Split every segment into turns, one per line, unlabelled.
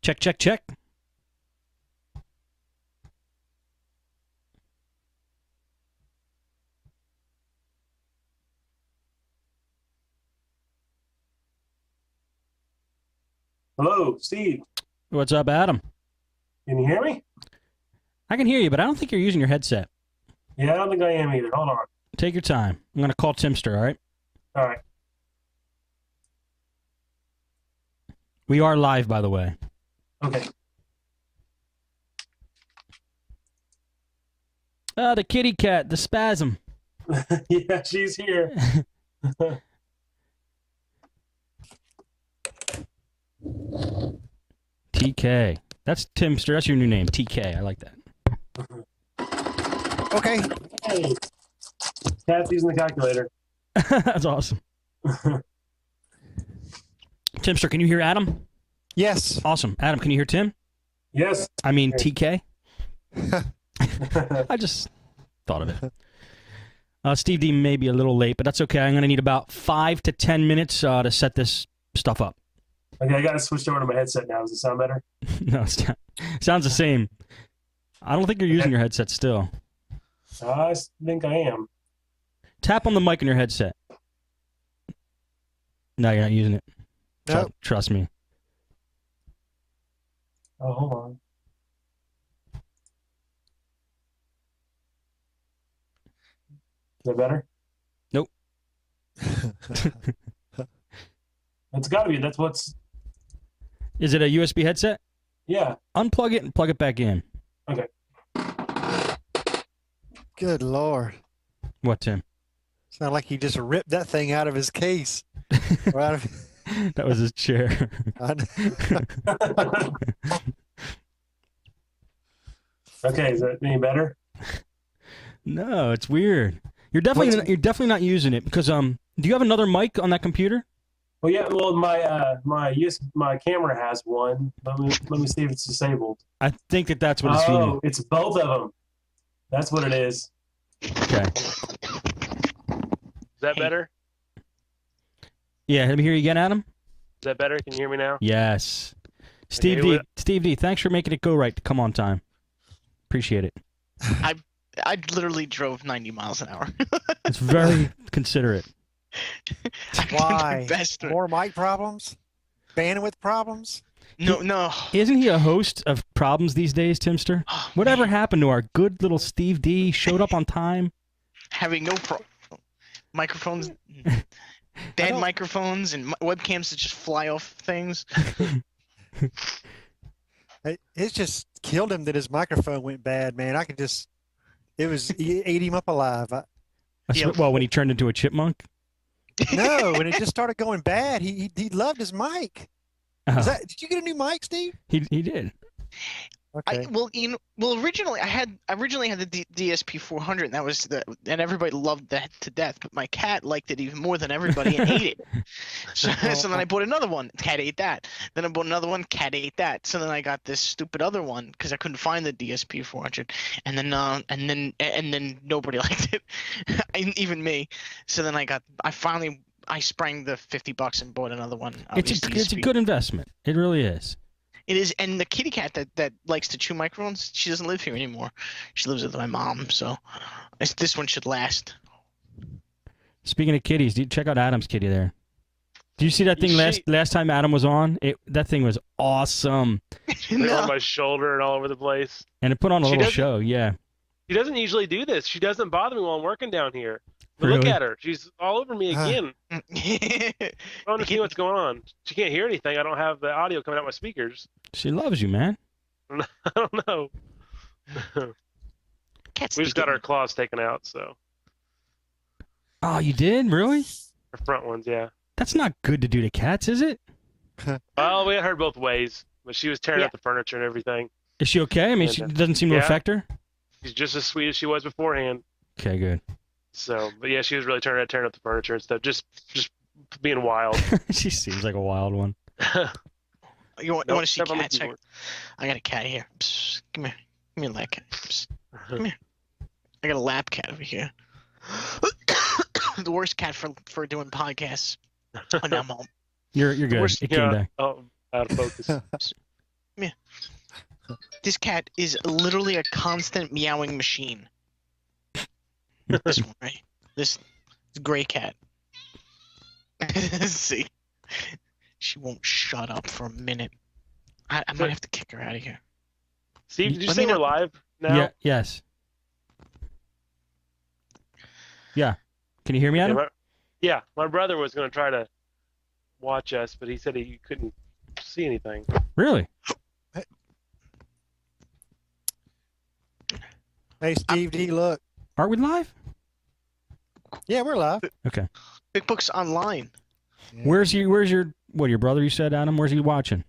Check, check, check.
Hello, Steve.
What's up, Adam?
Can you hear me?
I can hear you, but I don't think you're using your headset.
Yeah, I don't think I am either. Hold on.
Take your time. I'm going to call Timster, all right?
All right.
We are live, by the way.
Okay.
The kitty cat, the spasm.
Yeah, she's here.
TK. That's Timster. That's your new name, TK. I like that.
Okay.
Hey. Cat's using the calculator.
That's awesome. Timster, can you hear Adam?
Yes.
Awesome. Adam, can you hear Tim?
Yes.
I mean, TK? I just thought of it. Steve D may be a little late, but that's okay. I'm going to need about 5 to 10 minutes to set this stuff up.
Okay, I got to switch over to my headset now. Does it sound better?
No, it sounds the same. I don't think you're using your headset still.
I think I am.
Tap on the mic in your headset. No, you're not using it.
Nope.
Trust me.
Oh, hold on. Is that better?
Nope.
It's got to be. That's what's...
Is it a USB headset?
Yeah.
Unplug it and plug it back in.
Okay.
Good Lord.
What, Tim?
Sound like he just ripped that thing out of his case. Or out of...
That was his chair.
Okay, is that any better?
No, it's weird. You're definitely not using it because do you have another mic on that computer?
Well, yeah. Well, my camera has one. Let me see if it's disabled.
I think that's what it's feeding.
Oh, it's both of them. That's what it is.
Okay.
Is that better?
Yeah, let me hear you again, Adam.
Is that better? Can you hear me now?
Yes. Steve D, thanks for making it go right to come on time. Appreciate it.
I literally drove 90 miles an hour.
It's very considerate.
Why? More mic problems? Bandwidth problems?
No.
Isn't he a host of problems these days, Timster?
Oh,
Whatever happened to our good little Steve D? Showed up on time?
Having no microphones, dead microphones, and webcams that just fly off things.
It just killed him that his microphone went bad, man. It ate him up alive.
Well, when he turned into a chipmunk?
No, when it just started going bad, he loved his mic. Did you get a new mic, Steve?
He did.
Okay.
Originally I had the DSP 400, and everybody loved that to death. But my cat liked it even more than everybody and ate it. So then I bought another one. Cat ate that. Then I bought another one. Cat ate that. So then I got this stupid other one because I couldn't find the DSP 400, and then nobody liked it, even me. So then I sprang the $50 and bought another one.
It's a good investment. It really is.
It is, and the kitty cat that likes to chew microphones, she doesn't live here anymore. She lives with my mom, so this one should last.
Speaking of kitties, check out Adam's kitty there. Did you see that thing last time Adam was on? That thing was awesome.
No. On my shoulder and all over the place.
And it put on a little show, yeah.
She doesn't usually do this. She doesn't bother me while I'm working down here. But
Really?
Look at her. She's all over me again. I don't understand what's going on. She can't hear anything. I don't have the audio coming out my speakers.
She loves you, man.
I don't know. We just got our claws taken out, so.
Oh, you did? Really?
Our front ones, yeah.
That's not good to do to cats, is it?
Well, we had her both ways, but she was tearing up the furniture and everything.
Is she okay? I mean, it doesn't seem to affect her?
She's just as sweet as she was beforehand.
Okay, good.
So, but yeah, she was really tearing up the furniture and stuff, just being wild.
She seems like a wild one.
You want to see cats? I got a cat here. Psst, come here. Give me a lap cat. Psst, come here. I got a lap cat over here. The worst cat for doing podcasts. Oh, now I'm home.
You're good. It came back.
Oh, out of focus.
This cat is literally a constant meowing machine. This one, right? This gray cat. See, she won't shut up for a minute. I might have to kick her out of here.
Steve, did you
Let
say
me
we're
know.
live now?
Yeah. Yes. Yeah. Can you hear me, Adam?
My brother was going to try to watch us, but he said he couldn't see anything.
Really?
Hey, Steve D, look.
Are we live?
Yeah, we're live.
Okay.
Big Book's online.
Yeah.
Where's your brother? You said, Adam. Where's he watching?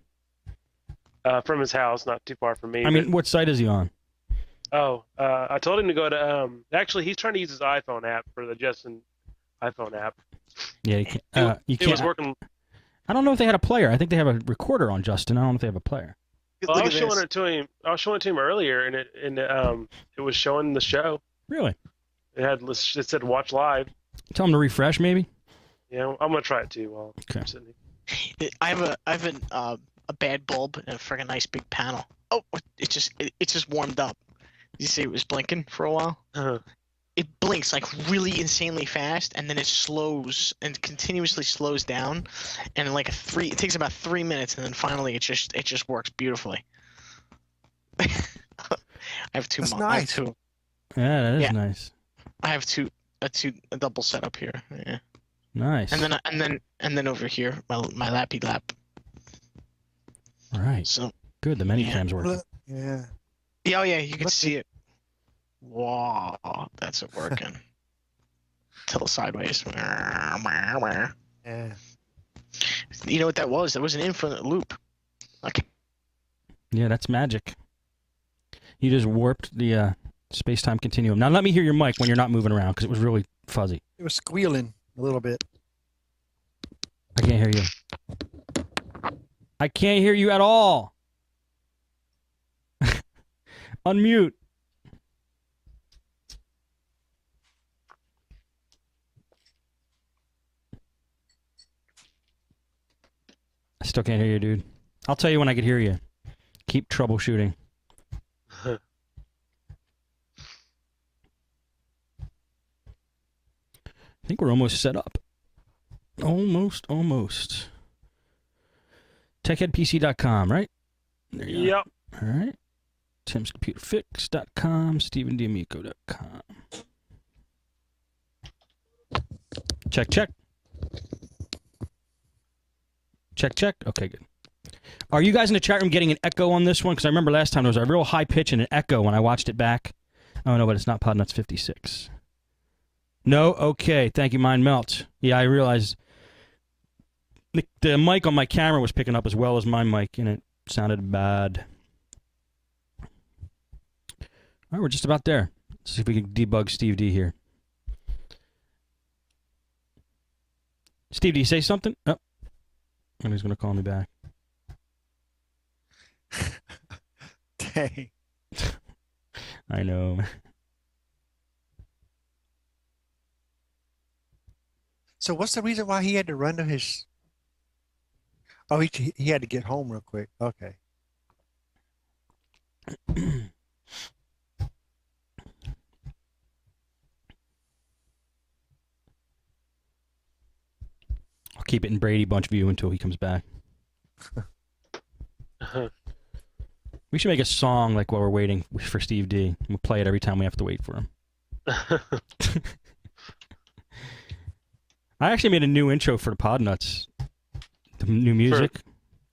From his house, not too far from me.
I mean, what site is he on?
I told him to go to. Actually, he's trying to use his iPhone app for the Justin iPhone app.
Yeah, you can't. You
It
can't.
was working.
I don't know if they had a player. I think they have a recorder on Justin. I don't know if they have a player.
Well, I
Look
was
at
showing
this.
it to him. I was showing it to him earlier, and it was showing the show.
Really?
It said watch live.
Tell him to refresh, maybe.
Yeah, I'm gonna try it too while
Okay.
I'm sitting here.
I have a bad bulb and a freaking nice big panel. Oh, it just warmed up. You see, it was blinking for a while.
Uh-huh.
It blinks like really insanely fast, and then it slows and continuously slows down, and like it takes about 3 minutes, and then finally it just works beautifully. I have two.
That's
I have
nice.
two.
Yeah, that is
Yeah.
nice.
I have a double setup here. Yeah.
Nice.
And then over here, my lappy lap.
All right.
So
Good. The many
Yeah.
cams working.
Look. Yeah.
yeah, oh yeah, you can
Look
see it. Wow, that's it working. Tilt sideways.
Yeah.
You know what that was? That was an infinite loop. Like
Yeah, that's magic. You just warped the space-time continuum. Now let me hear your mic when you're not moving around because it was really fuzzy.
It was squealing a little bit.
I can't hear you. I can't hear you at all. Unmute. I still can't hear you, dude. I'll tell you when I can hear you. Keep troubleshooting. I think we're almost set up. Almost. TechheadPC.com, right? There you
Yep.
are. All right. Tim'sComputerFix.com, StephenD'Amico.com. Check. Check. Okay, good. Are you guys in the chat room getting an echo on this one? Because I remember last time there was a real high pitch and an echo when I watched it back. Oh, no, but it's not Podnutz 56. No? Okay. Thank you, Mind Melt. Yeah, I realized the mic on my camera was picking up as well as my mic, and it sounded bad. All right, we're just about there. Let's see if we can debug Steve D here. Steve, do you say something? Oh. And he's going to call me back.
Dang.
I know.
So what's the reason why he had to run to his? Oh, he had to get home real quick. Okay.
I'll keep it in Brady Bunch view until he comes back. We should make a song like while we're waiting for Steve D. We'll play it every time we have to wait for him. I actually made a new intro for the Podnutz. The new music.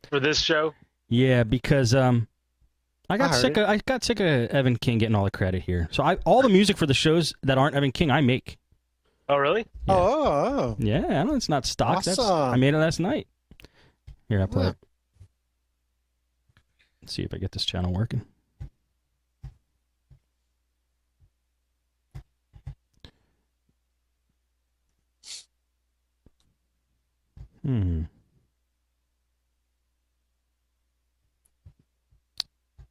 For this show?
Yeah, because I got
heard
sick
it.
of Evan King getting all the credit here. So all the music for the shows that aren't Evan King, I make.
Oh, really?
Yeah.
Oh.
Yeah, I know it's not stock. I
Awesome.
made it last night. Here, I play
Yeah.
it. Let's see if I get this channel working.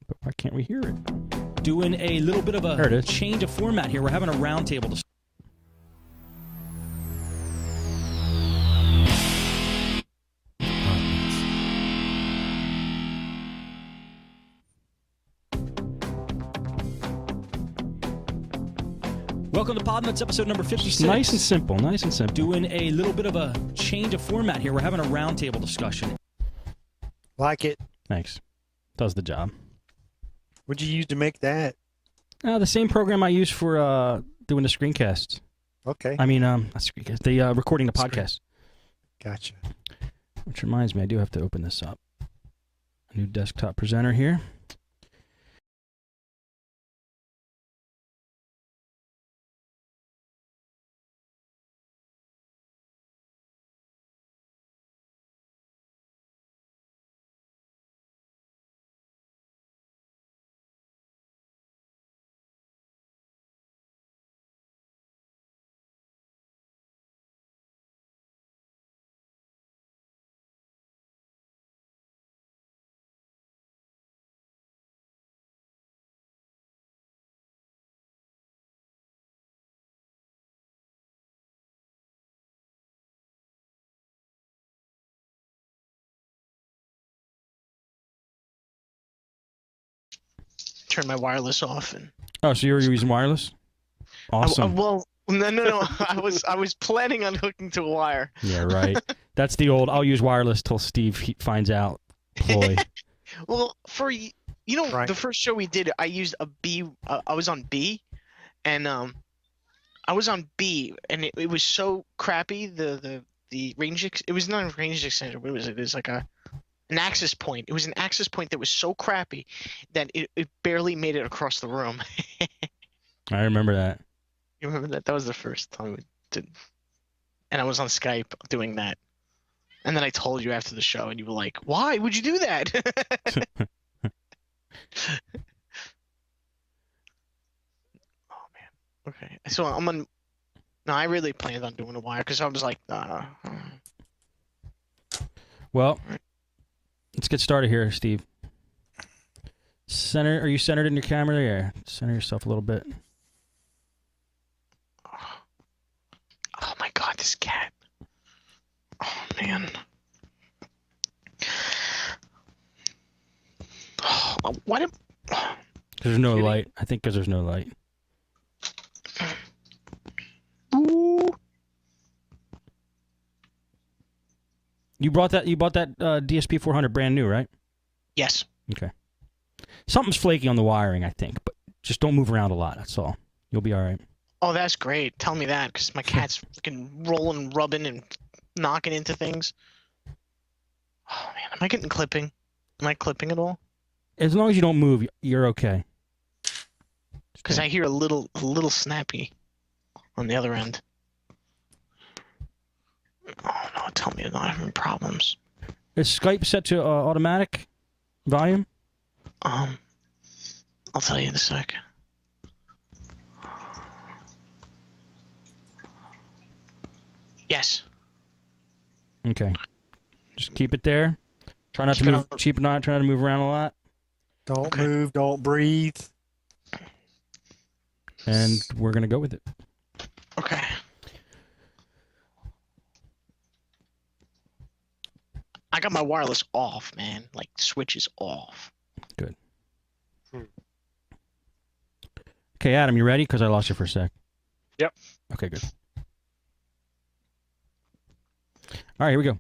But why can't we hear it?
Doing a little bit of
There it
a
is.
change of format here. We're having a roundtable discussion. Welcome to Podnutz, episode number 56.
Nice and simple. Nice and simple.
Doing a little bit of a change of format here. We're having a roundtable discussion.
Like it.
Thanks. Does the job.
What'd you use to make that?
The same program I use for doing the screencasts.
Okay.
I mean, not screencast. The recording the podcast.
Gotcha.
Which reminds me, I do have to open this up. A new desktop presenter here.
Turn my wireless off and.
Oh, so you're using wireless? Awesome.
Well, no. I was planning on hooking to a wire.
Yeah, right. That's the old, I'll use wireless till Steve finds out ploy.
Well, for
Right.
the first show we did, I used a B. I was on B, and I was on B, and it was so crappy. The range. It was not a range extender. What was it? It was like an access point. It was an access point that was so crappy that it barely made it across the room.
I remember that.
You remember that? That was the first time we did. And I was on Skype doing that. And then I told you after the show, and you were like, why would you do that? Oh, man. Okay. So I'm on. No, I really planned on doing a wire because I was like,
Well, let's get started here, Steve. Are you centered in your camera there? Center yourself a little bit.
oh my God, this cat. Oh, man. Oh, what?
Because there's no light. I think because there's no light.
Ooh.
You bought that DSP 400 brand new, right?
Yes.
Okay. Something's flaky on the wiring, I think, but just don't move around a lot. That's all. You'll be all right.
Oh, that's great. Tell me that, because my cat's freaking rolling, rubbing, and knocking into things. Oh, man. Am I getting clipping? Am I clipping at all?
As long as you don't move, you're okay.
Because I hear a little snappy on the other end. Oh, no. Tell me I'm not having problems.
Is Skype set to automatic volume?
I'll tell you in a sec. Yes.
Okay. Just keep it there. Try not to move. Try not to move around a lot.
Don't move. Don't breathe.
And we're gonna go with it.
Okay. I got my wireless off, man. Like, switch is off.
Good. Okay, Adam, you ready? Because I lost you for a sec.
Yep.
Okay, good. All right, here we go.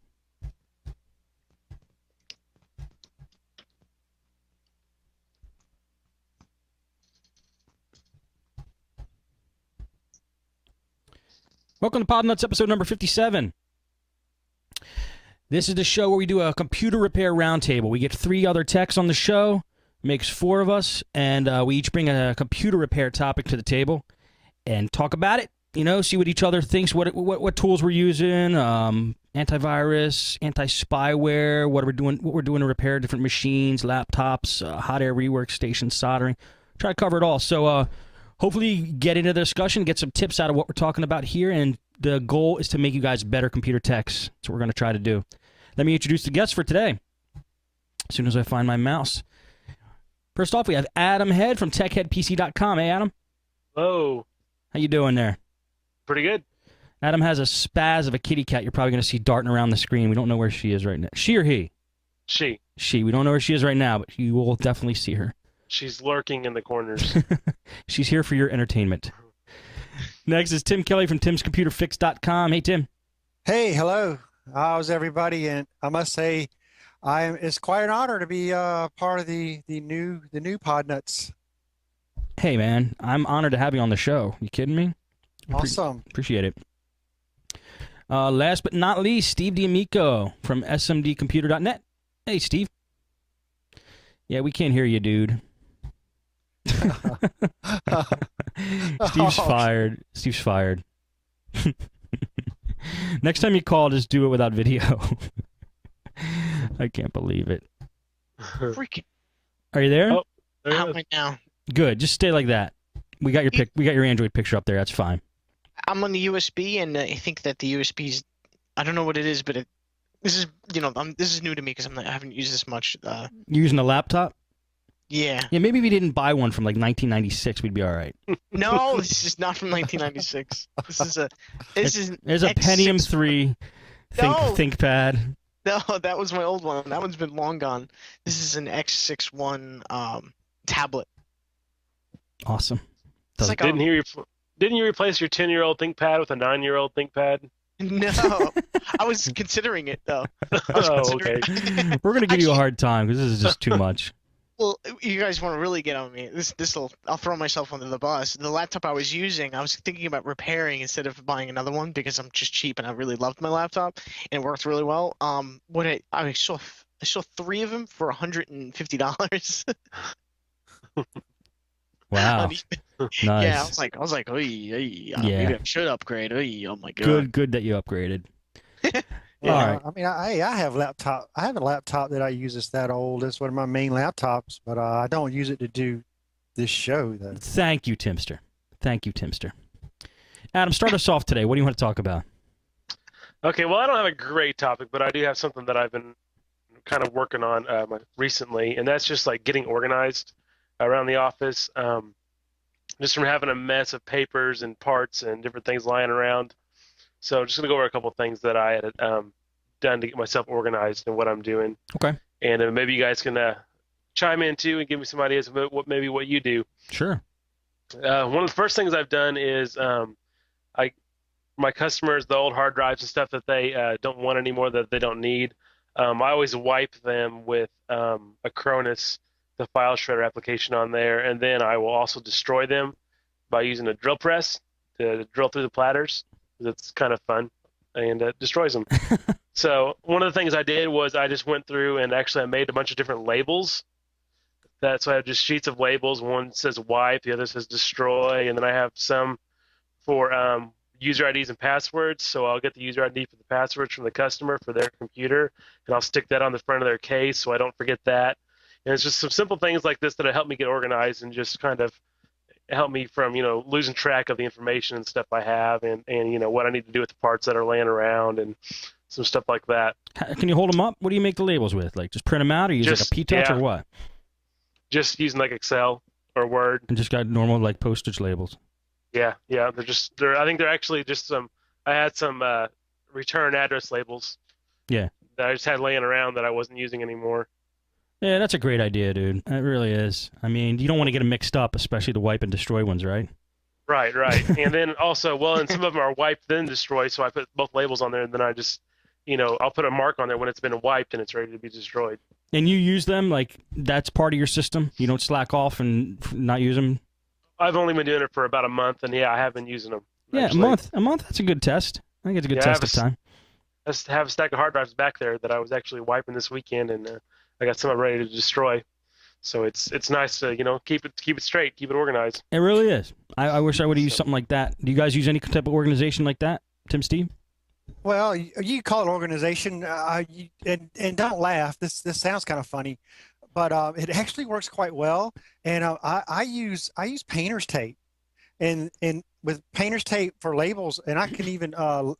Welcome to Podnutz, episode number 57. This is the show where we do a computer repair roundtable. We get 3 other techs on the show, makes 4 of us, and we each bring a computer repair topic to the table and talk about it. You know, see what each other thinks, what tools we're using, antivirus, anti-spyware, what we're doing to repair different machines, laptops, hot air rework stations, soldering. Try to cover it all. So hopefully get into the discussion, get some tips out of what we're talking about here, and the goal is to make you guys better computer techs. That's what we're going to try to do. Let me introduce the guests for today. As soon as I find my mouse. First off, we have Adam Head from TechHeadPC.com. Hey, Adam.
Oh,
How you doing there?
pretty good.
Adam has a spaz of a kitty cat you're probably going to see darting around the screen. We don't know where she is right now. She or he?
She.
We don't know where she is right now, but you will definitely see her.
She's lurking in the corners.
She's here for your entertainment. Next is Tim Kelly from timscomputerfix.com. Hey, Tim.
Hey, hello. How's everybody? And I must say, it's quite an honor to be part of the new Podnutz.
Hey, man. I'm honored to have you on the show. You kidding me?
Awesome.
Appreciate it. Last but not least, Steve D'Amico from smdcomputer.net. Hey, Steve. Yeah, we can't hear you, dude. Steve's fired. Steve's fired. Next time you call, just do it without video. I can't believe it.
Freaking.
Are you there?
Oh, there it
Out
is.
right now.
Good. Just stay like that. We got your We got your Android picture up there. That's fine.
I'm on the USB, and I think that the USB's. I don't know what it is, but this is this is new to me because I haven't used this much.
You using a laptop?
Yeah.
Yeah, maybe if we didn't buy one from like 1996, we'd be all right.
No, this is not from 1996. This is
There's a Pentium
X6.
3
No.
ThinkPad.
No, that was my old one. That one's been long gone. This is an X61 tablet.
Awesome.
It's like
Didn't you replace your 10-year-old ThinkPad with a 9-year-old ThinkPad?
No, I was considering it though.
Oh, okay.
We're gonna give you a
Actually-
hard time because this is just too much.
Well, you guys want to really get on me. I'll throw myself under the bus. The laptop I was using, I was thinking about repairing instead of buying another one because I'm just cheap and I really loved my laptop and it worked really well. I saw 3 of them for $150.
Wow. Nice.
Yeah, I was like, oy, maybe I should upgrade. Oy, oh my god.
Good that you upgraded.
Yeah,
All right.
I mean, I have a laptop that I use that's that old. It's one of my main laptops, but I don't use it to do this show though.
Thank you, Timster. Thank you, Timster. Adam, start us off today. What do you want to talk about?
Okay, well, I don't have a great topic, but I do have something that I've been kind of working on recently, and that's just like getting organized around the office. Just from having a mess of papers and parts and different things lying around. So I'm just going to go over a couple of things that I had done to get myself organized and what I'm doing.
Okay.
And maybe you guys can chime in too and give me some ideas about what you do.
Sure.
One of the first things I've done is my customers, the old hard drives and stuff that they don't want anymore, that they don't need, I always wipe them with Acronis, the file shredder application on there, and then I will also destroy them by using a drill press to drill through the platters. It's kind of fun, and it destroys them. So one of the things I did was I just went through and actually I made a bunch of different labels. So I have just sheets of labels. One says wipe, the other says destroy, and then I have some for user IDs and passwords. So I'll get the user ID for the passwords from the customer for their computer, and I'll stick that on the front of their case so I don't forget that. And it's just some simple things like this that have helped me get organized and just kind of help me from, losing track of the information and stuff I have and what I need to do with the parts that are laying around and some stuff like that.
Can you hold them up? What do you make the labels with? Like just print them out or use like a P-Touch or what?
Just using like Excel or Word.
And just got normal like postage labels.
Yeah. I think they're actually just I had some return address labels.
Yeah.
That I just had laying around that I wasn't using anymore.
Yeah, that's a great idea, dude. It really is. I mean, you don't want to get them mixed up, especially the wipe and destroy ones, right?
Right. And then also, and some of them are wiped then destroyed, so I put both labels on there, and then I just, I'll put a mark on there when it's been wiped and it's ready to be destroyed.
And you use them, like, that's part of your system? You don't slack off and not use them?
I've only been doing it for about a month, and yeah, I have been using them.
Yeah,
actually.
a month, that's a good test. I think it's a good test of time.
I have a stack of hard drives back there that I was actually wiping this weekend, and I got some ready to destroy. So it's nice to keep it straight, keep it organized.
It really is. I wish I would have used something like that. Do you guys use any type of organization like that, Tim, Steve?
Well, you call it organization, and don't laugh. This sounds kind of funny, but it actually works quite well. And I use painter's tape, and with painter's tape for labels, and I can even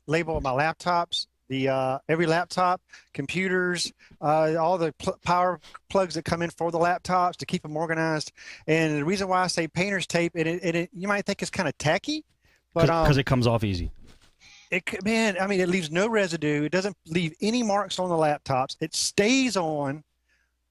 label my laptops. Every laptop, computers, all the power plugs that come in for the laptops to keep them organized. And the reason why I say painter's tape, you might think it's kind of tacky, but
because it comes off easy.
It leaves no residue. It doesn't leave any marks on the laptops. It stays on.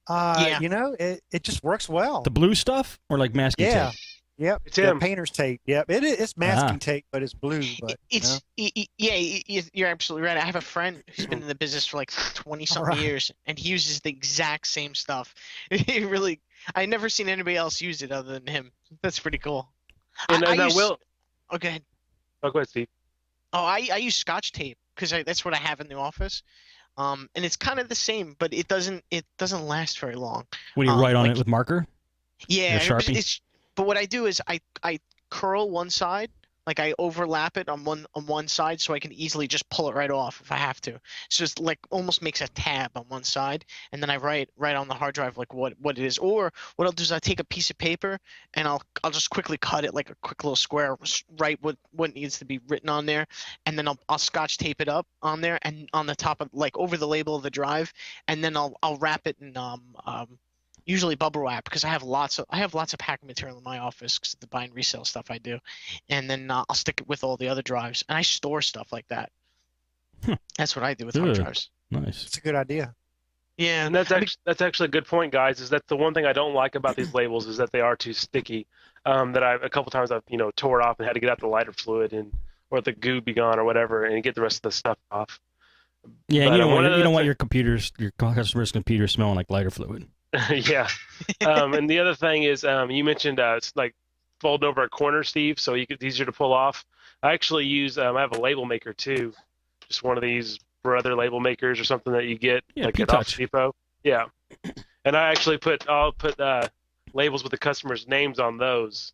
Yeah.
It just works well.
The blue stuff or like masking tape?
Yep,
It's
the
him.
painter's tape. Yep, it's masking tape, but it's blue. But
It's yeah, you're absolutely right. I have a friend who's been in the business for like 20 something
Alright.
years, and he uses the exact same stuff. He really, I never seen anybody else use it other than him. That's pretty cool.
And
I
I
use.
will.
Okay.
Oh, go ahead, Steve.
Oh, I use Scotch tape because that's what I have in the office. And it's kind of the same, but it doesn't last very long.
What do you write on
Like,
it with marker?
yeah,
Your Sharpie?
but what I do is I curl one side, like I overlap it on one side so I can easily just pull it right off if I have to. So it's like almost makes a tab on one side, and then I write on the hard drive like what it is. Or what I'll do is I take a piece of paper and I'll just quickly cut it like a quick little square, write what needs to be written on there, and then I'll Scotch tape it up on there and on the top of like over the label of the drive, and then I'll wrap it in usually bubble wrap because I have lots of packing material in my office because of the buy and resale stuff I do, and then I'll stick it with all the other drives, and I store stuff like that. That's what I do with hard
Good.
drives.
Nice.
it's a good idea.
Yeah,
And that's actually a good point, guys. Is that the one thing I don't like about these labels is that they are too sticky. That a couple times I've tore it off and had to get out the lighter fluid or the goo be gone or whatever and get the rest of the stuff off.
Yeah, and
But,
you don't want your customer's computer smelling like lighter fluid.
Yeah. And the other thing is, you mentioned it's like fold over a corner, Steve, so it's easier to pull off. I actually use I have a label maker too, just one of these brother label makers or something that you get like at Office Depot. Yeah. And I'll put labels with the customer's names on those,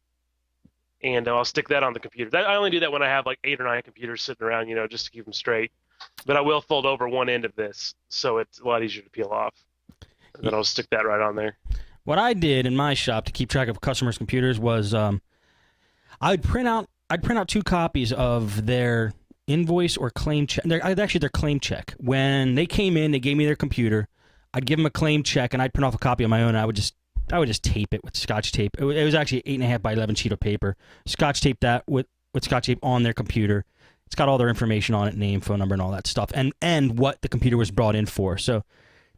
and I'll stick that on the computer. I only do that when I have like 8 or 9 computers sitting around, just to keep them straight. But I will fold over one end of this, so it's a lot easier to peel off. And then I'll stick that right on there.
What I did in my shop to keep track of customers' computers was I'd print out 2 copies of their invoice or claim check. Actually, their claim check. When they came in, they gave me their computer. I'd give them a claim check, and I'd print off a copy of my own. And I would just tape it with Scotch tape. It was actually 8.5 by 11 sheet of paper. Scotch tape that with Scotch tape on their computer. It's got all their information on it, name, phone number, and all that stuff, and what the computer was brought in for. So,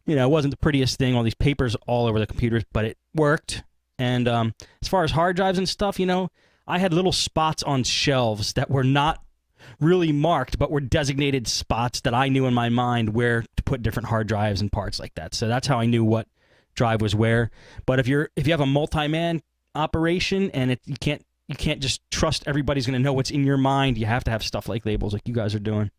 it wasn't the prettiest thing, all these papers all over the computers, but it worked. And as far as hard drives and stuff, I had little spots on shelves that were not really marked, but were designated spots that I knew in my mind where to put different hard drives and parts like that. So that's how I knew what drive was where. But if you have a multi-man operation and you can't just trust everybody's going to know what's in your mind, you have to have stuff like labels like you guys are doing.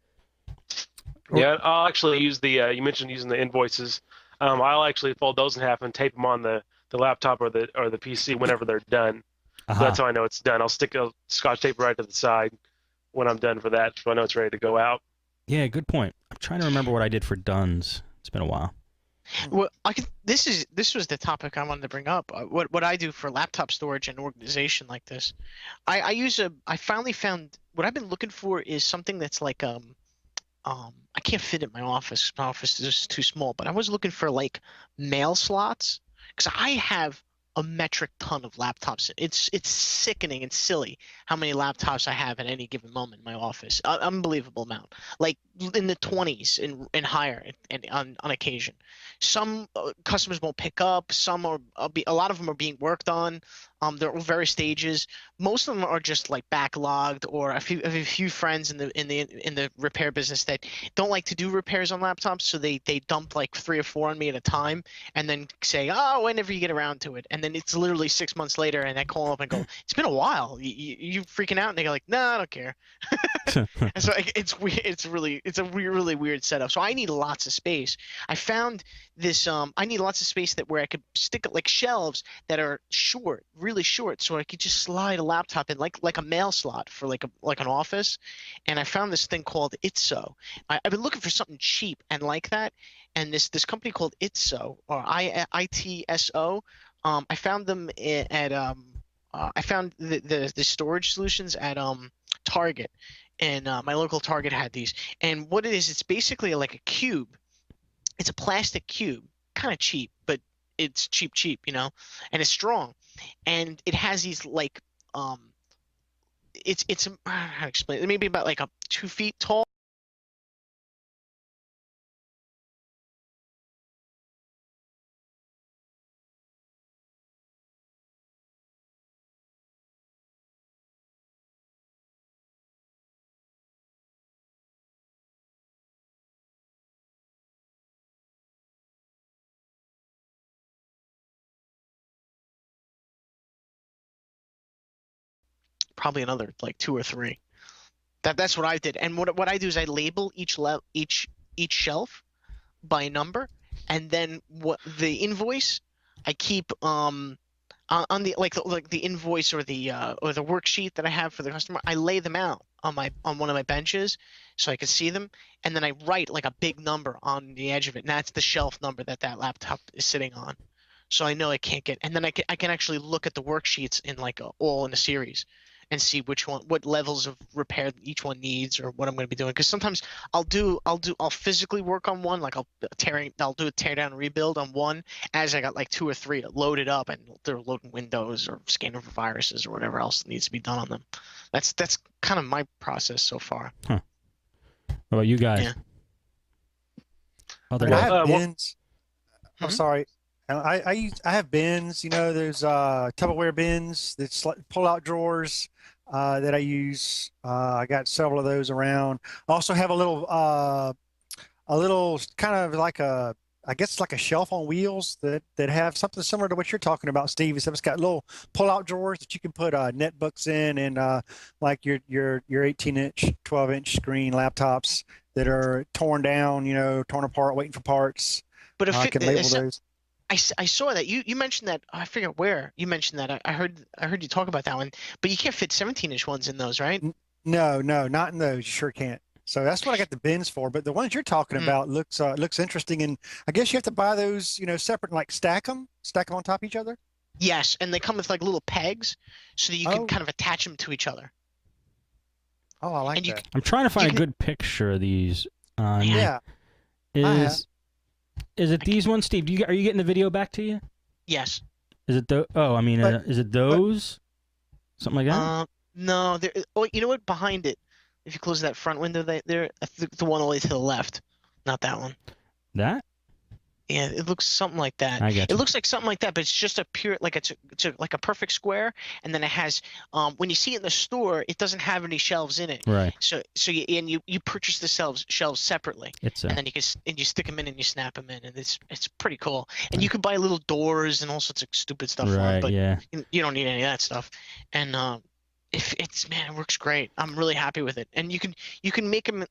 Yeah, I'll actually use the. You mentioned using the invoices. I'll actually fold those in half and tape them on the laptop or the PC whenever they're done. So that's how I know it's done. I'll stick a Scotch tape right to the side when I'm done for that, so I know it's ready to go out.
Yeah, good point. I'm trying to remember what I did for Dunn's. It's been a while.
Well, this was the topic I wanted to bring up. What I do for laptop storage and organization like this, I finally found what I've been looking for is something that's like I can't fit it in my office. My office is just too small. But I was looking for like mail slots because I have a metric ton of laptops. It's sickening and silly how many laptops I have at any given moment in my office. Unbelievable amount, like in the 20s and higher, and on occasion. Some customers won't pick up. Some a lot of them are being worked on. They're all various stages. Most of them are just like backlogged, or a few friends in the repair business that don't like to do repairs on laptops, so they dump like 3 or 4 on me at a time, and then say, oh, whenever you get around to it, and then it's literally 6 months later, and I call up and go, it's been a while. You freaking out? And they go like, no, I don't care. And so it's weird. It's a really weird setup. So I need lots of space. I found this. I need lots of space where I could stick like shelves that are short, really short, so I could just slide a laptop in like a mail slot for like an office. And I found this thing called Itso. I've been looking for something cheap and like that. And this company called Itso, or ITSO. I found them at I found the storage solutions at Target, and my local Target had these. And what it is, it's basically like a cube. It's a plastic cube, kind of cheap, but it's cheap, and it's strong, and it has these like it's how to explain it, maybe about like 2 feet tall. probably another like 2 or 3. That's what I did. And what I do is I label each shelf by number, and then what the invoice I keep on the the invoice or the worksheet that I have for the customer. I lay them out on one of my benches so I can see them, and then I write like a big number on the edge of it, and that's the shelf number that laptop is sitting on. So I know I can't get, and then I can actually look at the worksheets in like all in a series and see what levels of repair each one needs or what I'm going to be doing. Because sometimes I'll physically work on one, like I'll do a tear down rebuild on one as I got like 2 or 3 loaded up, and they're loading Windows or scanning for viruses or whatever else needs to be done on them. That's kind of my process so far.
Huh. What about you guys?
Yeah.
I have bins. I'm
Mhm.
sorry. I have bins. You know, there's Tupperware bins. There's pull-out drawers that I use. I got several of those around. I also have a little kind of like I guess like a shelf on wheels that have something similar to what you're talking about, Steve. Except it's got little pull-out drawers that you can put netbooks in, and like your 18-inch, 12-inch screen laptops that are torn down, you know, torn apart, waiting for parts.
But
I can label those.
I saw that you mentioned that. I forget where you mentioned that. I heard you talk about that one, but you can't fit 17-inch ones in those, right?
No, not in those. You sure can't. So that's what I got the bins for. But the ones you're talking about looks interesting, and I guess you have to buy those, you know, separate, and like stack them on top of each other.
Yes, and they come with like little pegs, so that you can kind of attach them to each other.
Oh, I like that.
I'm trying to find a good picture of these.
Yeah.
Is it these ones, Steve? Are you getting the video back to you?
Yes.
Is it is it those? Something like that?
No. You know what? Behind it, if you close that front window, there, the one all the way to the left, not that one.
That?
Yeah, it looks something like that.
I get
It
you.
looks like something like that, but it's just a pure it's like a perfect square, and then it has when you see it in the store, it doesn't have any shelves in it.
Right.
So you purchase the shelves separately,
It's
and then you stick them in and you snap them in, and it's pretty cool. And you can buy little doors and all sorts of stupid stuff for
right.
it, but
Yeah.
you don't need any of that stuff. And if it works great. I'm really happy with it. And you can make them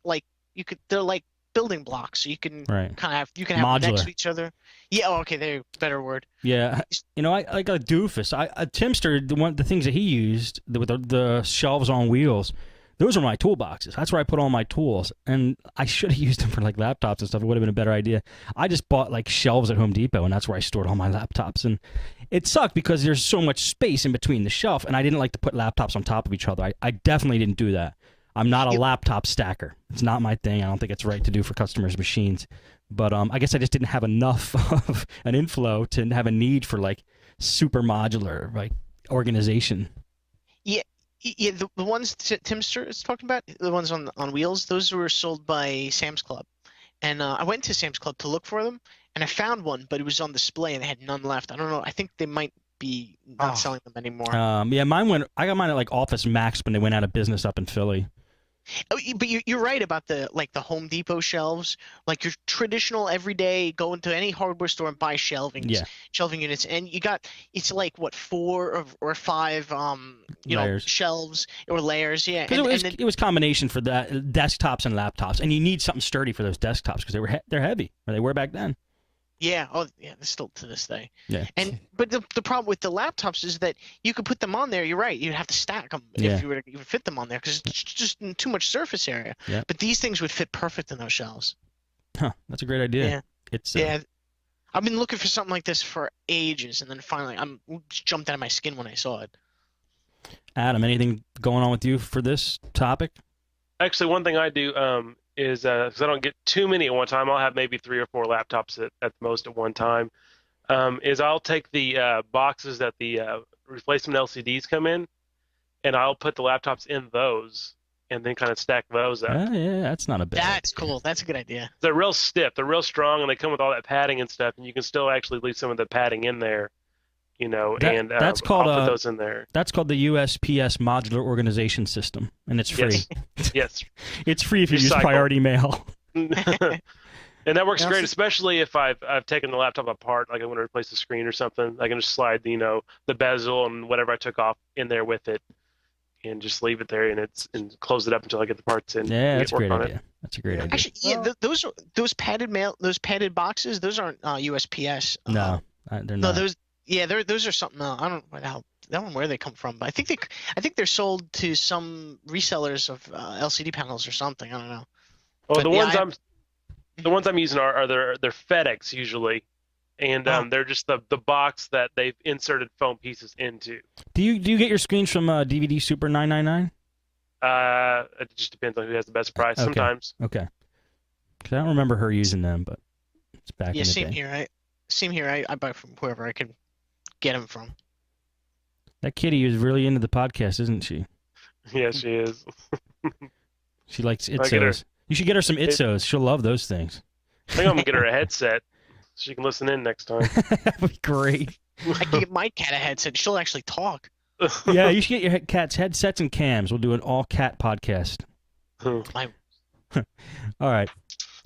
they're like building blocks, so you can
Right.
kind of have them next
Modular.
to each other. Yeah. Oh, okay. There, better word.
Yeah, you know, I like a doofus. Timster, the things that he used with the shelves on wheels, those are my toolboxes. That's where I put all my tools, and I should have used them for like laptops and stuff. It would have been a better idea. I just bought like shelves at Home Depot, and that's where I stored all my laptops. And it sucked because there's so much space in between the shelf, and I didn't like to put laptops on top of each other. I definitely didn't do that. I'm not a laptop stacker. It's not my thing. I don't think it's right to do for customers' machines. But I guess I just didn't have enough of an inflow to have a need for like super modular like organization.
Yeah. The ones Timster is talking about, the ones on wheels, those were sold by Sam's Club, and I went to Sam's Club to look for them, and I found one, but it was on display and they had none left. I don't know. I think they might be not selling them anymore.
Yeah, I got mine at like Office Max when they went out of business up in Philly.
Oh, but you're right about the Home Depot shelves, like your traditional everyday go into any hardware store and buy shelving units, and it's like what 4 or 5
Layers.
shelves or layers, yeah.
It was combination for the desktops and laptops, and you need something sturdy for those desktops because they're heavy, or they were back then.
Yeah, oh yeah, they're still to this day.
Yeah.
But the problem with the laptops is that you could put them on there. You're right. You'd have to stack them if you were to even fit them on there because it's just too much surface area.
Yeah.
But these things would fit perfect in those shelves.
Huh, that's a great idea.
Yeah.
It's
I've been looking for something like this for ages, and then finally I jumped out of my skin when I saw it.
Adam, anything going on with you for this topic?
Actually, one thing I do is because I don't get too many at one time, I'll have maybe 3 or 4 laptops at most at one time. Is I'll take the boxes that the replacement LCDs come in, and I'll put the laptops in those, and then kind of stack those up.
Yeah, that's not a bad.
That's cool. That's a good idea.
They're real stiff. They're real strong, and they come with all that padding and stuff, and you can still actually leave some of the padding in there, you know.
That's called
I'll put those in there.
That's called the USPS Modular Organization System, and it's free.
Yes.
It's free if you use
Recycle.
Priority Mail.
And that works great, especially if I've taken the laptop apart, like I want to replace the screen or something. I can just slide the bezel and whatever I took off in there with it and just leave it there and close it up until I get the parts in.
Yeah, that's a great
on
idea.
it.
That's a great idea.
Actually, yeah, those padded boxes, those aren't USPS.
No, they're
No,
not.
those are something. I don't know that one where they come from, but I think they're sold to some resellers of LCD panels or something. I don't know.
Well,
But
the ones I'm using are they're FedEx usually, and they're just the box that they've inserted foam pieces into.
Do you get your screens from DVD Super 999?
It just depends on who has the best price.
Okay.
Sometimes.
Okay. Because I don't remember her using them, but it's back in the
same
day.
here. Same here. I buy from whoever I can get them from.
That kitty is really into the podcast, isn't she?
Yeah, she is.
She likes
I get her-
Itsos. You should get her some Itsos. She'll love those things.
I think I'm gonna get her a headset so she can listen in next time.
That'd be great.
I can get my cat a headset. She'll actually talk.
Yeah, you should get your cat's headsets and cams. We'll do an all-cat podcast. All right.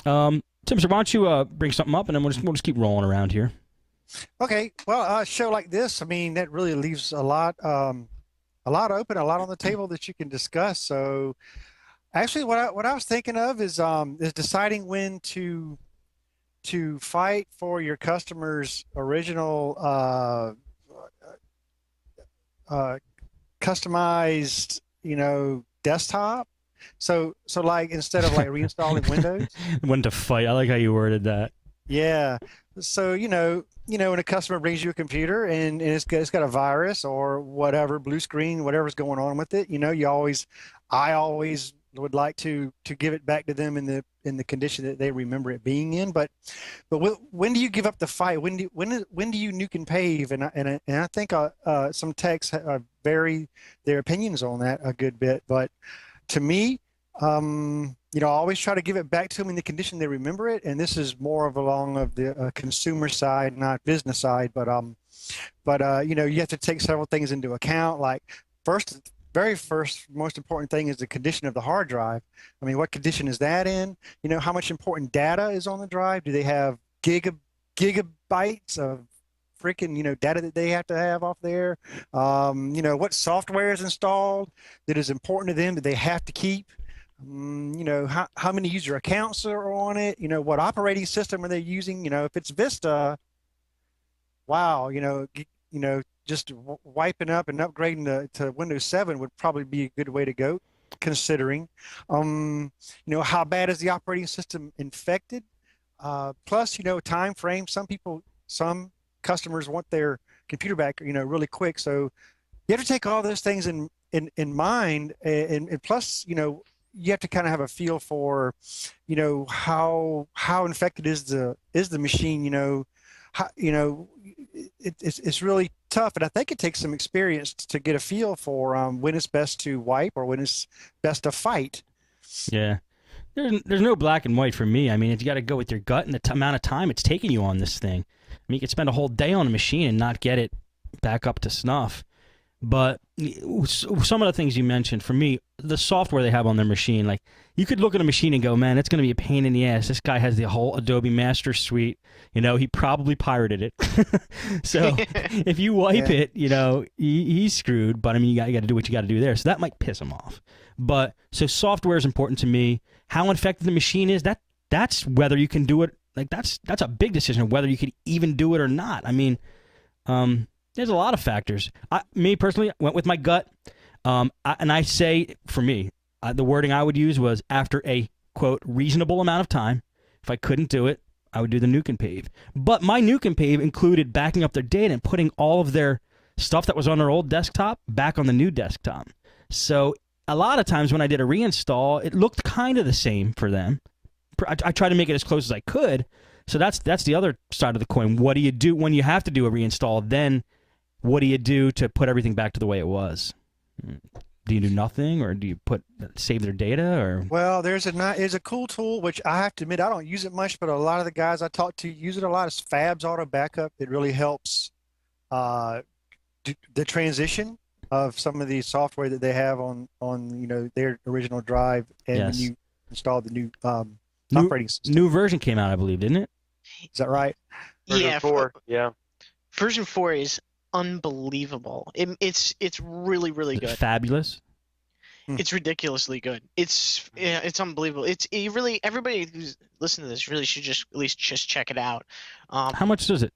Tim, so why don't you bring something up, and then we'll just keep rolling around here.
Okay, well, a show like this, I mean, that really leaves a lot open, a lot on the table that you can discuss. So, actually, what I was thinking of is deciding when to fight for your customer's original customized, desktop. So like instead of like reinstalling Windows.
When to fight. I like how you worded that.
Yeah. So, when a customer brings you a computer and it's got a virus or whatever, blue screen, whatever's going on with it, I always would like to give it back to them in the condition that they remember it being in. But when do you give up the fight? When do you nuke and pave? And I think some techs vary their opinions on that a good bit. But to me, I always try to give it back to them in the condition they remember it, and this is more of along of the consumer side, not business side. But you have to take several things into account. Like very first, most important thing is the condition of the hard drive. I mean, what condition is that in? How much important data is on the drive? Do they have gigabytes of freaking data that they have to have off there? What software is installed that is important to them that they have to keep? How many user accounts are on it? What operating system are they using? If it's Vista, wow, just wiping up and upgrading to Windows 7 would probably be a good way to go, considering, how bad is the operating system infected? Plus, time frame. Some customers want their computer back, really quick. So you have to take all those things in mind, and plus, you have to kind of have a feel for, how infected is the machine. It's really tough, and I think it takes some experience to get a feel for when it's best to wipe or when it's best to fight.
Yeah. There's no black and white for me. I mean, you got to go with your gut and the amount of time it's taking you on this thing. I mean, you could spend a whole day on a machine and not get it back up to snuff. But some of the things you mentioned, for me, the software they have on their machine, like you could look at a machine and go, man, it's going to be a pain in the ass. This guy has the whole Adobe Master Suite. He probably pirated it. So if you wipe it, he's screwed. But I mean, you got to do what you got to do there. So that might piss him off. But so software is important to me. How infected the machine is, that's whether you can do it. Like that's a big decision of whether you could even do it or not. I mean, there's a lot of factors. Me personally went with my gut, and I say for me, the wording I would use was after a quote reasonable amount of time. If I couldn't do it, I would do the nuke and pave. But my nuke and pave included backing up their data and putting all of their stuff that was on their old desktop back on the new desktop. So a lot of times when I did a reinstall, it looked kind of the same for them. I tried to make it as close as I could. So that's the other side of the coin. What do you do when you have to do a reinstall? Then what do you do to put everything back to the way it was? Do you do nothing, or do you save their data? Or
well, there's a cool tool which I have to admit I don't use it much, but a lot of the guys I talk to use it a lot. Is Fab's Auto Backup. It really helps the transition of some of the software that they have on their original drive, and
yes.
when you install the new operating system.
New version came out, I believe, didn't it?
Is that right?
Version 4, yeah.
Version 4 is unbelievable. It's really, really good.
Fabulous.
It's ridiculously good. It's unbelievable. You really, everybody who's listening to this really should just at least just check it out.
How much is it?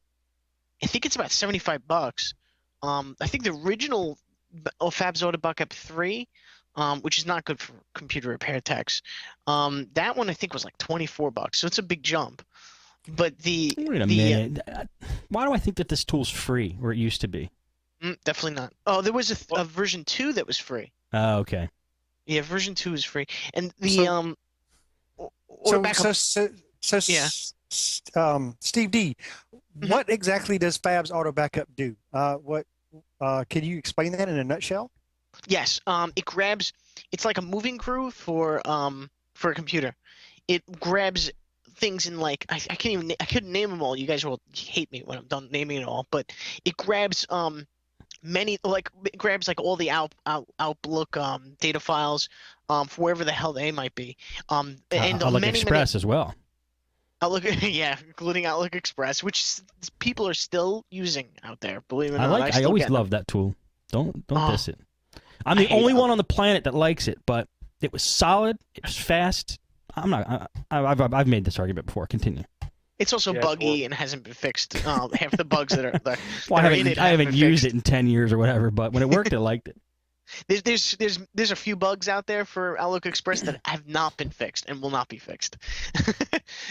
I think it's about $75. I think the original Fab's Auto Backup 3, which is not good for computer repair techs. That one I think was like $24, so it's a big jump. But
Wait a minute. Why do I think that this tool's free where it used to be?
Definitely not. Oh, there was a version 2 that was free.
Oh, okay.
Yeah, version 2 is free, and the
Steve D, what exactly does Fab's Auto Backup do? Can you explain that in a nutshell?
Yes, it grabs. It's like a moving crew for a computer. It grabs things in like I couldn't name them all. You guys will hate me when I'm done naming it all. But it grabs it grabs like all the Outlook data files for wherever the hell they might be. And
Outlook Express as well.
Outlook, yeah, including Outlook Express, which people are still using out there. Believe it or not,
I always love that tool. Don't diss it. I'm the only one on the planet that likes it, but it was solid. It was fast. I've made this argument before. Continue.
It's also buggy and hasn't been fixed. Half the bugs that are
well, I haven't used it in 10 years or whatever, but when it worked, I liked it.
There's a few bugs out there for Outlook Express that have not been fixed and will not be fixed.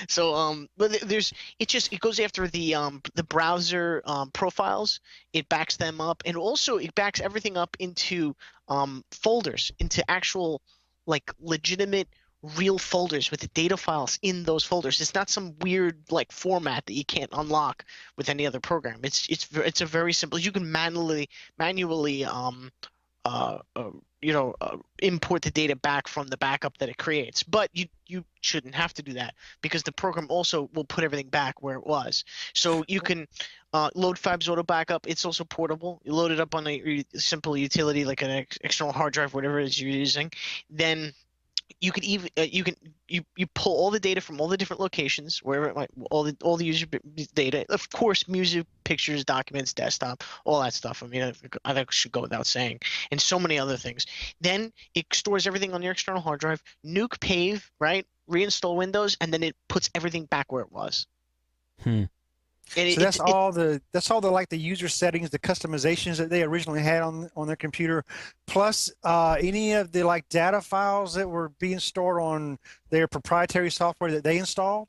So but it goes after the browser profiles. It backs them up, and also it backs everything up into folders, into actual like legitimate real folders with the data files in those folders. It's not some weird like format that you can't unlock with any other program. It's a very simple. You can manually import the data back from the backup that it creates, but you shouldn't have to do that because the program also will put everything back where it was. So you can load Fab's Auto Backup. It's also portable. You load it up on a simple utility like an external hard drive, whatever it is you're using. Then you could even you pull all the data from all the different locations wherever it might, all the user data, of course, music, pictures, documents, desktop, all that stuff. I mean, I think it should go without saying, and so many other things. Then it stores everything on your external hard drive, nuke pave, right, reinstall Windows, and then it puts everything back where it was.
So that's all the like the user settings, the customizations that they originally had on their computer, plus any of the like data files that were being stored on their proprietary software that they installed.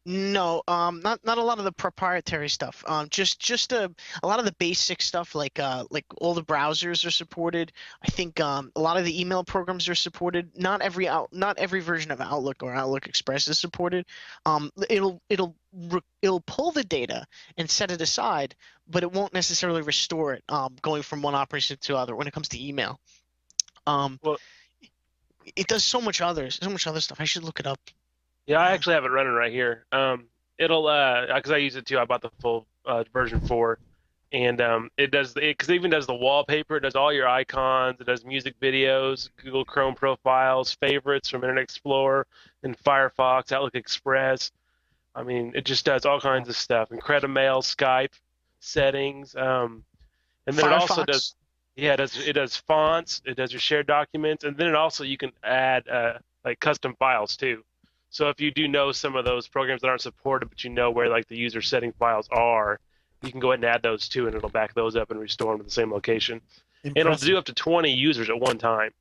No, not a lot of the proprietary stuff. Just a lot of the basic stuff like all the browsers are supported. I think a lot of the email programs are supported. Not every version of Outlook or Outlook Express is supported. It'll pull the data and set it aside, but it won't necessarily restore it going from one operation to other when it comes to email. Well, it does so much other stuff. I should look it up.
Yeah, I actually have it running right here. It'll because I use it too. I bought the full version 4, and it does because it even does the wallpaper. It does all your icons. It does music videos, Google Chrome profiles, favorites from Internet Explorer, and Firefox, Outlook Express. I mean, it just does all kinds of stuff. Incredimail, Skype, settings, and then Firefox. It also does. Yeah, it does fonts. It does your shared documents, and then it also you can add like custom files too. So if you do know some of those programs that aren't supported, but you know where like the user setting files are, you can go ahead and add those too, and it'll back those up and restore them to the same location. And it'll do up to 20 users at one time,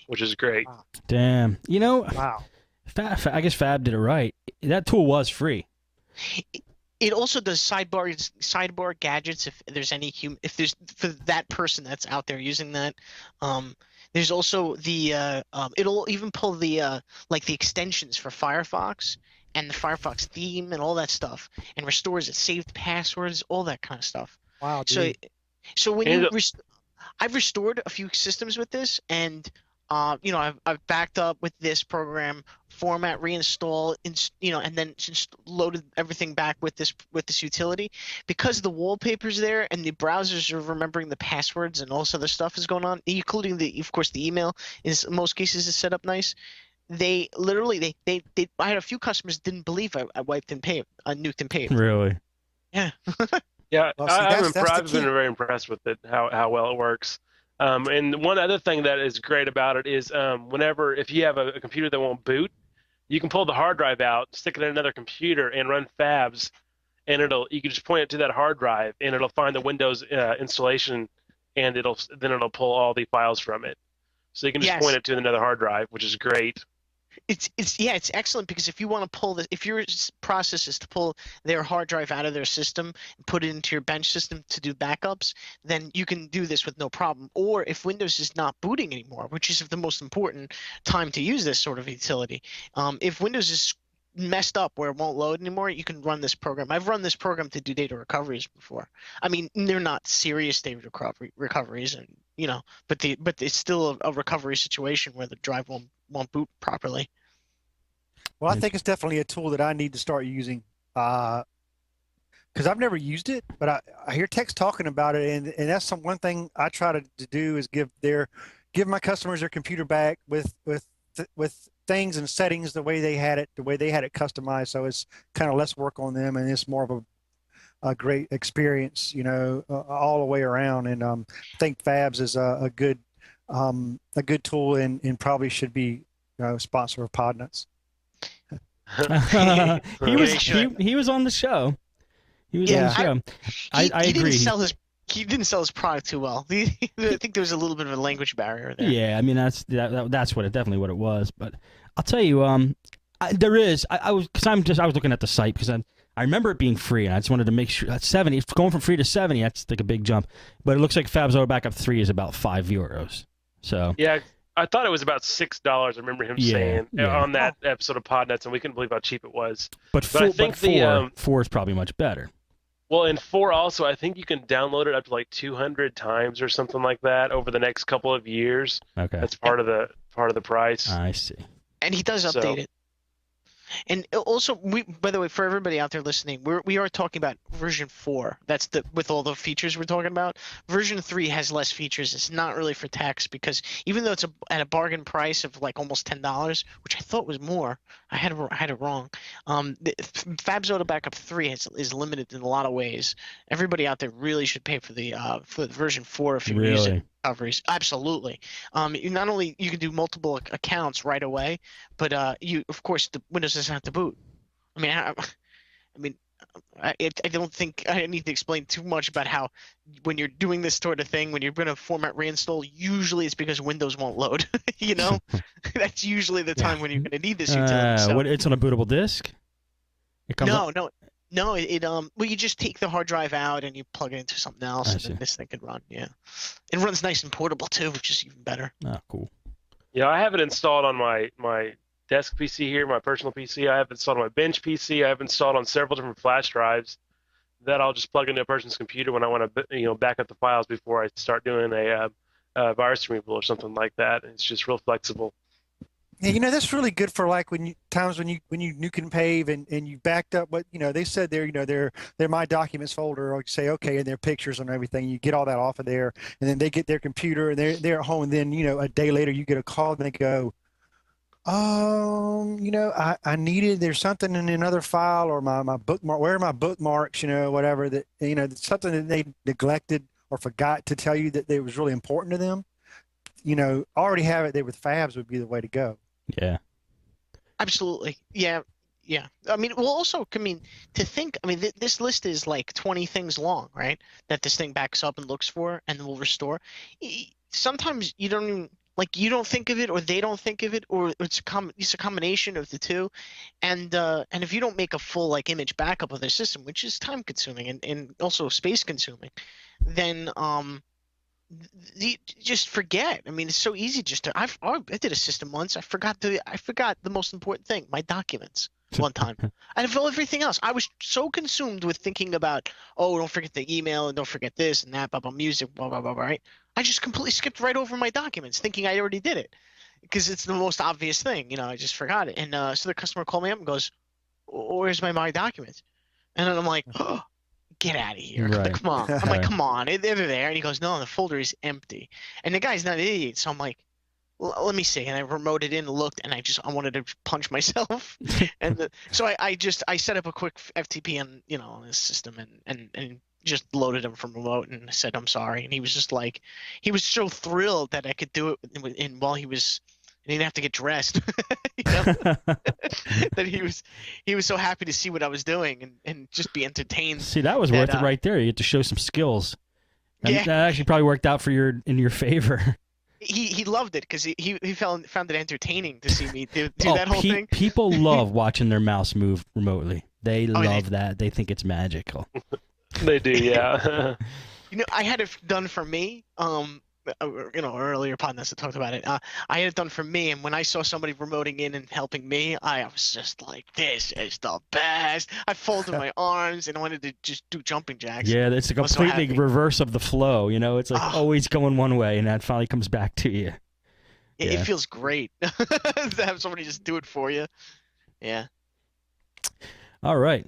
which is great.
Wow.
Damn. You know,
wow.
I guess Fab did it right. That tool was free.
It also does sidebar gadgets if there's any if there's for that person that's out there using that. There's also the it'll even pull the like the extensions for Firefox and the Firefox theme and all that stuff, and restores it, saved passwords, all that kind of stuff.
Wow. Dude.
So when I've restored a few systems with this, and I've backed up with this program, format, reinstall, and then just loaded everything back with this utility. Because the wallpaper's there and the browsers are remembering the passwords and all this other stuff is going on, including of course the email in most cases is set up nice. They literally I had a few customers didn't believe I wiped and paved, nuked and paved.
Really?
Yeah.
Yeah,
Well, see,
I've been very impressed with it, how well it works. And one other thing that is great about it is if you have a computer that won't boot, you can pull the hard drive out, stick it in another computer, and run fabs, and you can just point it to that hard drive, and it'll find the Windows installation, and it'll pull all the files from it. So you can just point it to another hard drive, which is great.
It's excellent, because if you want to pull if your process is to pull their hard drive out of their system and put it into your bench system to do backups, then you can do this with no problem. Or if Windows is not booting anymore, which is the most important time to use this sort of utility, if Windows is messed up where it won't load anymore, you can run this program. I've run this program to do data recoveries before. I mean, they're not serious data recoveries, and but it's still a recovery situation where the drive won't boot properly.
Well, I think it's definitely a tool that I need to start using, because I've never used it, but I hear techs talking about it, and that's one thing I try to do is give my customers their computer back with things and settings the way they had it customized, so it's kind of less work on them, and it's more of a great experience, all the way around. And I think Fabs is a good tool, and probably should be sponsor of Podnutz.
He was on the show. He was on the show. I agree.
He didn't sell his product too well. I think there was a little bit of a language barrier there.
Yeah, I mean that's definitely what it was. But I'll tell you, there is. I was looking at the site because I remember it being free, and I just wanted to make sure that 70, going from free to 70, that's like a big jump. But it looks like Fabs Auto Backup 3 is about €5. So
yeah, I thought it was about $6. I remember him saying on that episode of Podnutz, and we couldn't believe how cheap it was.
But I think 4 is probably much better.
Well, in 4 also, I think you can download it up to like 200 times or something like that over the next couple of years.
Okay,
that's part of the price.
I see.
And he does update it. And also, by the way, for everybody out there listening, we are talking about version 4. That's with all the features we're talking about. Version 3 has less features. It's not really for techs, because even though it's at a bargain price of like almost $10, which I thought was more, I had it wrong. Fabs Auto Backup 3 is limited in a lot of ways. Everybody out there really should pay for the version 4 if you're using recoveries. Absolutely. Not only you can do multiple accounts right away, but of course the Windows doesn't have to boot. I don't think I need to explain too much about how when you're doing this sort of thing, when you're going to format reinstall, usually it's because Windows won't load. That's usually the time when you're going to need this utility.
It's on a bootable disk?
No. Well, you just take the hard drive out and you plug it into something else, and then this thing can run. Yeah, it runs nice and portable too, which is even better.
Oh, cool.
Yeah, I have it installed on my desk PC here, my personal PC. I have it installed on my bench PC. I have it installed on several different flash drives that I'll just plug into a person's computer when I want to back up the files before I start doing a virus removal or something like that. It's just real flexible.
Yeah, that's really good for like when you nuke and pave and you backed up what they said they're my documents folder, or you say okay, and their pictures and everything. You get all that off of there, and then they get their computer and they're at home, and then a day later you get a call and they go, I needed, there's something in another file, or my bookmark, where are my bookmarks, whatever, that something that they neglected or forgot to tell you that it was really important to them. Already have it there with Fabs would be the way to go.
Yeah.
Absolutely. Yeah. This list is like 20 things long, right? That this thing backs up and looks for and will restore. Sometimes you don't even you don't think of it, or they don't think of it, or it's a combination of the two. And if you don't make a full image backup of their system, which is time consuming and also space consuming, then just forget. It's so easy just to. I did a system once. I forgot the most important thing, my documents, one time. And for everything else, I was so consumed with thinking about, don't forget the email and don't forget this and that, blah blah, music, blah blah blah. Right? I just completely skipped right over my documents, thinking I already did it, because it's the most obvious thing. I just forgot it. And so the customer called me up and goes, "Where's my documents?" And then I'm like, "Oh, get out of here.
Right.
Come on." I'm like, "Come on, they're there." And he goes, "No, the folder is empty." And the guy's not an idiot, so I'm like, let me see. And I remoted in and looked, and I wanted to punch myself. And so I set up a quick FTP on his system, and just loaded him from remote and said I'm sorry, and he was just like, he was so thrilled that I could do it while he didn't have to get dressed. That he was so happy to see what I was doing and just be entertained.
See, that was worth it right there. You had to show some skills. And that actually probably worked out in your favor.
He loved it because he found it entertaining to see me do that whole thing.
People love watching their mouse move remotely. They love that. They think it's magical.
They do, yeah.
I had it done for me. Earlier Podnutz had talked about it. I had it done for me, and when I saw somebody remoting in and helping me, I was just like, "This is the best!" I folded my arms and I wanted to just do jumping jacks.
Yeah, it's a completely reverse of the flow. It's like always going one way, and that finally comes back to you.
It feels great to have somebody just do it for you. Yeah.
All right.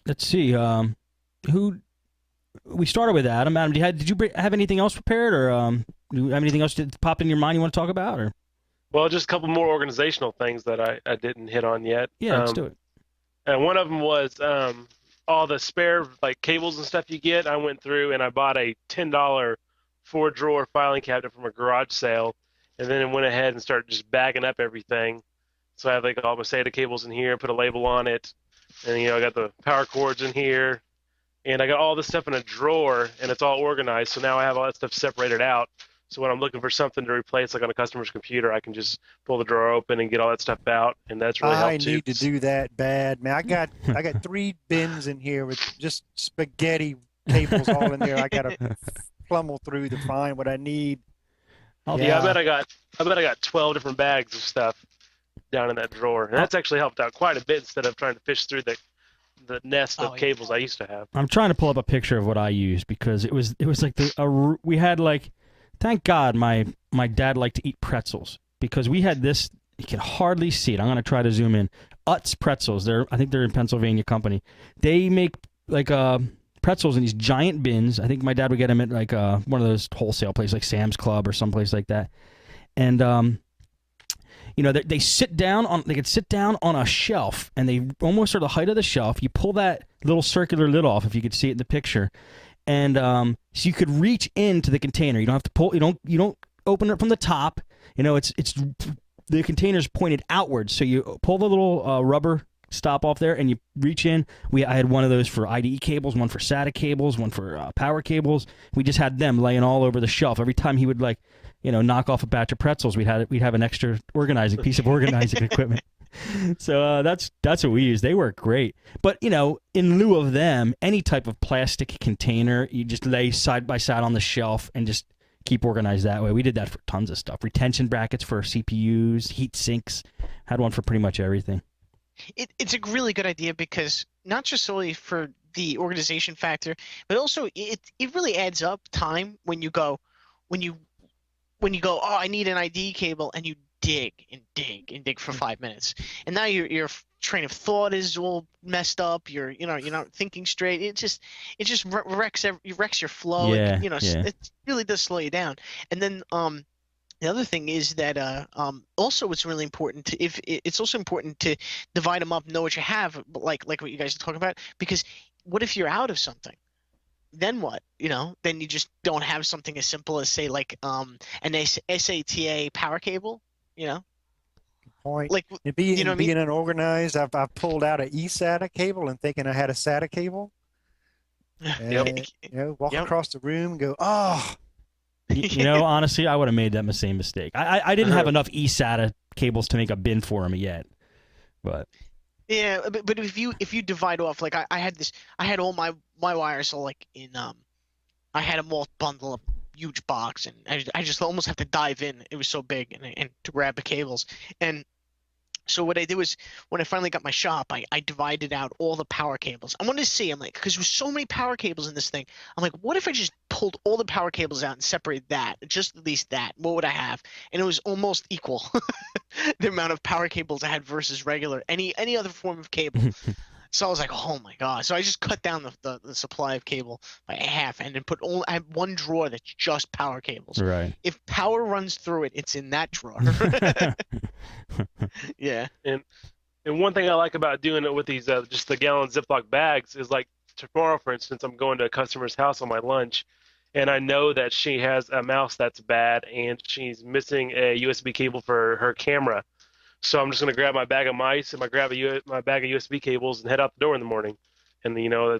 Let's see. We started with Adam. Adam, did you have anything else prepared, or do you have anything else that popped in your mind you want to talk about, or?
Well, just a couple more organizational things that I didn't hit on yet.
Yeah, let's do it.
And one of them was all the spare cables and stuff you get. I went through and I bought a $10 4-drawer filing cabinet from a garage sale, and then I went ahead and started just bagging up everything. So I have all my SATA cables in here, put a label on it, and I got the power cords in here. And I got all this stuff in a drawer, and it's all organized. So now I have all that stuff separated out. So when I'm looking for something to replace, on a customer's computer, I can just pull the drawer open and get all that stuff out, and that's really helped too.
I need to do that bad, man. I got 3 bins in here with just spaghetti cables all in there. I got to plumb through to find what I need.
Yeah, I bet I got 12 different bags of stuff down in that drawer, and that's actually helped out quite a bit instead of trying to fish through the nest of cables I used to have.
I'm trying to pull up a picture of what I used because it was like we had thank God my dad liked to eat pretzels because we had this. You can hardly see it. I'm gonna try to zoom in. Utz pretzels. I think they're in Pennsylvania company. They make pretzels in these giant bins. I think my dad would get them at one of those wholesale places like Sam's Club or someplace like that. And they sit down they could sit down on a shelf, and they almost are the height of the shelf. You pull that little circular lid off, if you could see it in the picture, and so you could reach into the container. You don't have to pull. You don't open it from the top. It's the container's pointed outwards, so you pull the little rubber stop off there, and you reach in. I had one of those for IDE cables, one for SATA cables, one for power cables. We just had them laying all over the shelf. Every time he would knock off a batch of pretzels, we'd have an extra piece of organizing equipment. So that's what we use. They work great. But in lieu of them, any type of plastic container, you just lay side by side on the shelf and just keep organized that way. We did that for tons of stuff. Retention brackets for CPUs, heat sinks. Had one for pretty much everything.
It's a really good idea because not just solely for the organization factor, but also it really adds up time when you go, oh, I need an ID cable, and you dig and dig and dig for 5 minutes, and now your train of thought is all messed up. You're not thinking straight. It just wrecks your flow.
Yeah,
It really does slow you down. And then the other thing is that also it's really important it's also important to divide them up, know what you have, like what you guys are talking about, because what if you're out of something? Then what? Then you just don't have something as simple as say an SATA power cable.
Good point. Being unorganized, I've pulled out an eSATA cable and thinking I had a SATA cable. And, walk across the room and go, oh.
Honestly, I would have made that same mistake. I didn't have enough eSATA cables to make a bin for them yet, but.
Yeah, but if you divide off, I had all my wires all I had them all bundled up, huge box, and I just almost have to dive in. It was so big, and to grab the cables. And so what I did was, when I finally got my shop, I divided out all the power cables. I wanted to see, because there's so many power cables in this thing. I'm like, what if I just pulled all the power cables out and separated that, just at least that? What would I have? And it was almost equal, the amount of power cables I had versus regular, any other form of cable. So I was like, oh my god. So I just cut down the supply of cable by half, and then I have one drawer that's just power cables.
Right.
If power runs through it, it's in that drawer. Yeah.
And one thing I like about doing it with these just the gallon Ziploc bags is tomorrow, for instance, I'm going to a customer's house on my lunch, and I know that she has a mouse that's bad, and she's missing a USB cable for her camera. So I'm just going to grab my bag of mice and my bag of USB cables and head out the door in the morning. And it'll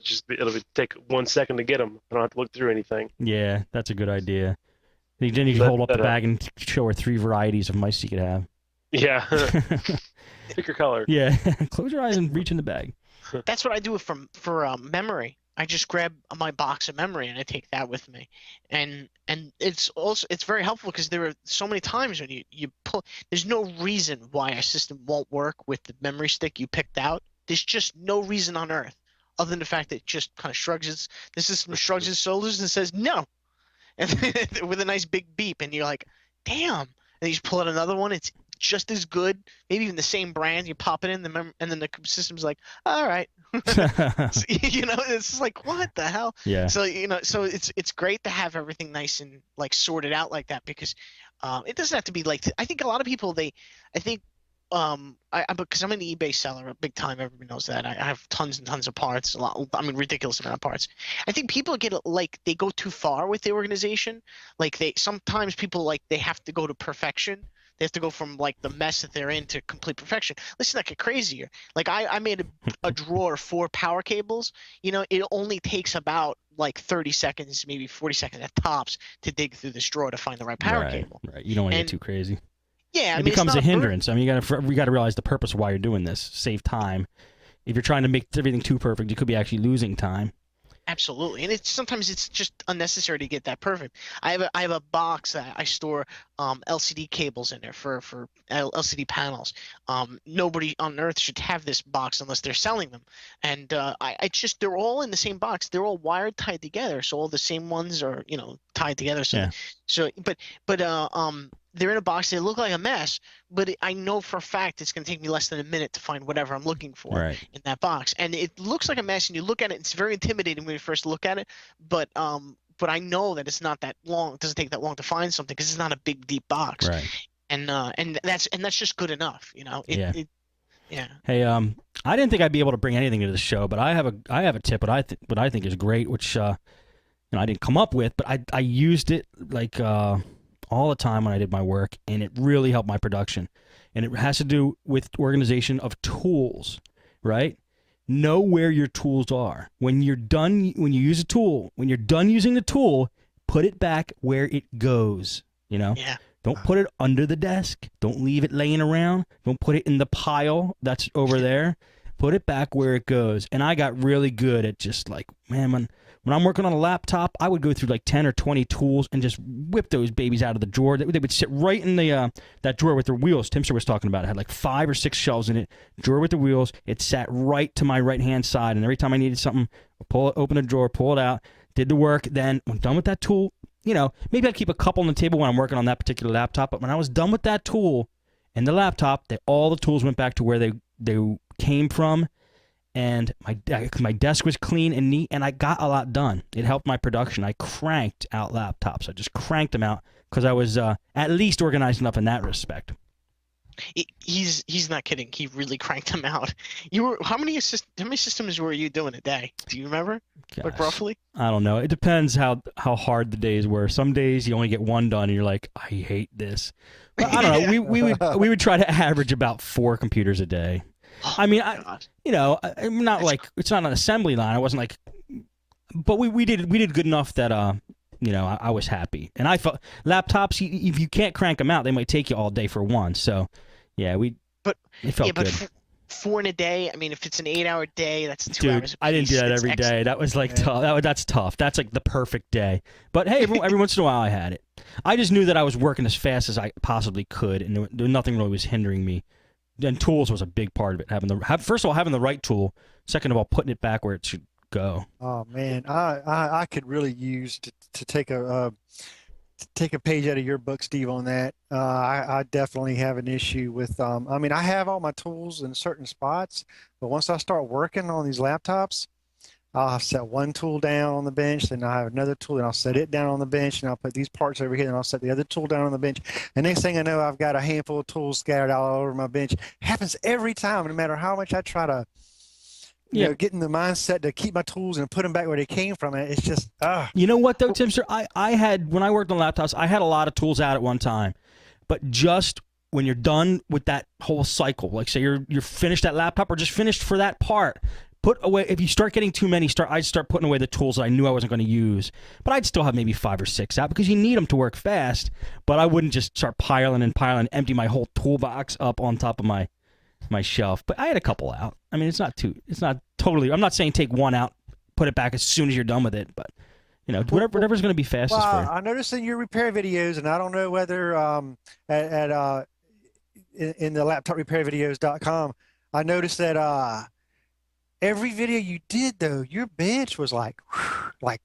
take 1 second to get them. I don't have to look through anything.
Yeah, that's a good idea. Then you can hold up the bag and show her 3 varieties of mice you could have.
Yeah. Pick your color.
Yeah. Close your eyes and reach in the bag.
That's what I do for memory. I just grab my box of memory and I take that with me, and it's very helpful because there are so many times when you pull. There's no reason why a system won't work with the memory stick you picked out. There's just no reason on earth, other than the fact that it just kind of the system shrugs its shoulders and says no, and with a nice big beep, and you're like, damn. And you just pull out another one. It's just as good, maybe even the same brand. You pop it in, and then the system's like, all right. So, it's just like, what the hell?
Yeah.
So so it's great to have everything nice and like sorted out like that, because it doesn't have to be like. I think a lot of people because I'm an eBay seller, big time. Everybody knows that. I have tons and tons of parts. Ridiculous amount of parts. I think people they go too far with the organization. Sometimes people they have to go to perfection. They have to go from the mess that they're in to complete perfection. Listen, that get crazier. I made a drawer for power cables. It only takes about 30 seconds, maybe 40 seconds at tops, to dig through this drawer to find the right power cable.
Right. You don't want to get too crazy.
Yeah,
it becomes a hindrance. You got to realize the purpose of why you're doing this. Save time. If you're trying to make everything too perfect, you could be actually losing time.
Absolutely, and sometimes it's just unnecessary to get that perfect. I have a box that I store LCD cables in there for LCD panels. Nobody on earth should have this box unless they're selling them, and they're all in the same box. They're all wired, tied together, so all the same ones are tied together. But they're in a box. They look like a mess, but I know for a fact it's going to take me less than a minute to find whatever I'm looking for in that box. And it looks like a mess, and you look at it, it's very intimidating when you first look at it. But I know that it's not that long. It doesn't take that long to find something because it's not a big, deep box. Right. And that's just good enough. Yeah.
Hey, I didn't think I'd be able to bring anything to the show, but I have a tip what I think is great, which I didn't come up with, but I used it all the time when I did my work, and it really helped my production. And it has to do with organization of tools, right? Know where your tools are. When you're done, when you use a tool, when you're done using the tool, put it back where it goes,
Yeah.
Don't put it under the desk. Don't leave it laying around. Don't put it in the pile that's over there. Put it back where it goes. And I got really good at just when I'm working on a laptop, I would go through 10 or 20 tools and just whip those babies out of the drawer. They would sit right in that drawer with the wheels Timster was talking about. It had 5 or 6 shelves in it, drawer with the wheels. It sat right to my right-hand side, and every time I needed something, open the drawer, pull it out, did the work. Then when done with that tool, maybe I'd keep a couple on the table when I'm working on that particular laptop, but when I was done with that tool and the laptop, all the tools went back to where they came from. And my desk was clean and neat, and I got a lot done. It helped my production. I cranked out laptops. I just cranked them out because I was at least organized enough in that respect.
He's not kidding. He really cranked them out. How many systems were you doing a day? Do you remember?
Gosh,
roughly?
I don't know. It depends how hard the days were. Some days you only get one done, and you're like, I hate this. But I don't know. We would try to average about 4 computers a day. I mean, I'm not it's not an assembly line. I wasn't but we did good enough that I was happy. And I felt laptops, if you can't crank them out, they might take you all day for one. So yeah, it felt good.
4 in a day. I mean, if it's an 8-hour day, that's 2 hours.
I didn't do that every day. That was tough. That's tough. That's the perfect day. But hey, every once in a while I had it. I just knew that I was working as fast as I possibly could, and nothing really was hindering me. And tools was a big part of it. First of all, having the right tool. Second of all, putting it back where it should go.
Oh man, I could really use to take a page out of your book, Steve, on that. I definitely have an issue with. I have all my tools in certain spots, but once I start working on these laptops, I'll set one tool down on the bench, then I'll have another tool, and I'll set it down on the bench, and I'll put these parts over here, and I'll set the other tool down on the bench. And next thing I know, I've got a handful of tools scattered all over my bench. It happens every time, no matter how much I try to you
Yeah.
know, getting the mindset to keep my tools and put them back where they came from. It's just
You know what though, Timster? I had, when I worked on laptops, I had a lot of tools out at one time, but just when you're done with that whole cycle, like say you're finished that laptop or just finished for that part, put away. If you start getting too many, I'd start putting away the tools that I knew I wasn't going to use. But I'd still have maybe 5 or 6 out because you need them to work fast. But I wouldn't just start piling, empty my whole toolbox up on top of my shelf. But I had a couple out. I mean, it's not totally. I'm not saying take one out, put it back as soon as you're done with it, but you know, whatever's going to be fastest for you.
I noticed in your repair videos, and I don't know whether in the laptoprepairvideos.com, I noticed that every video you did though, your bench was like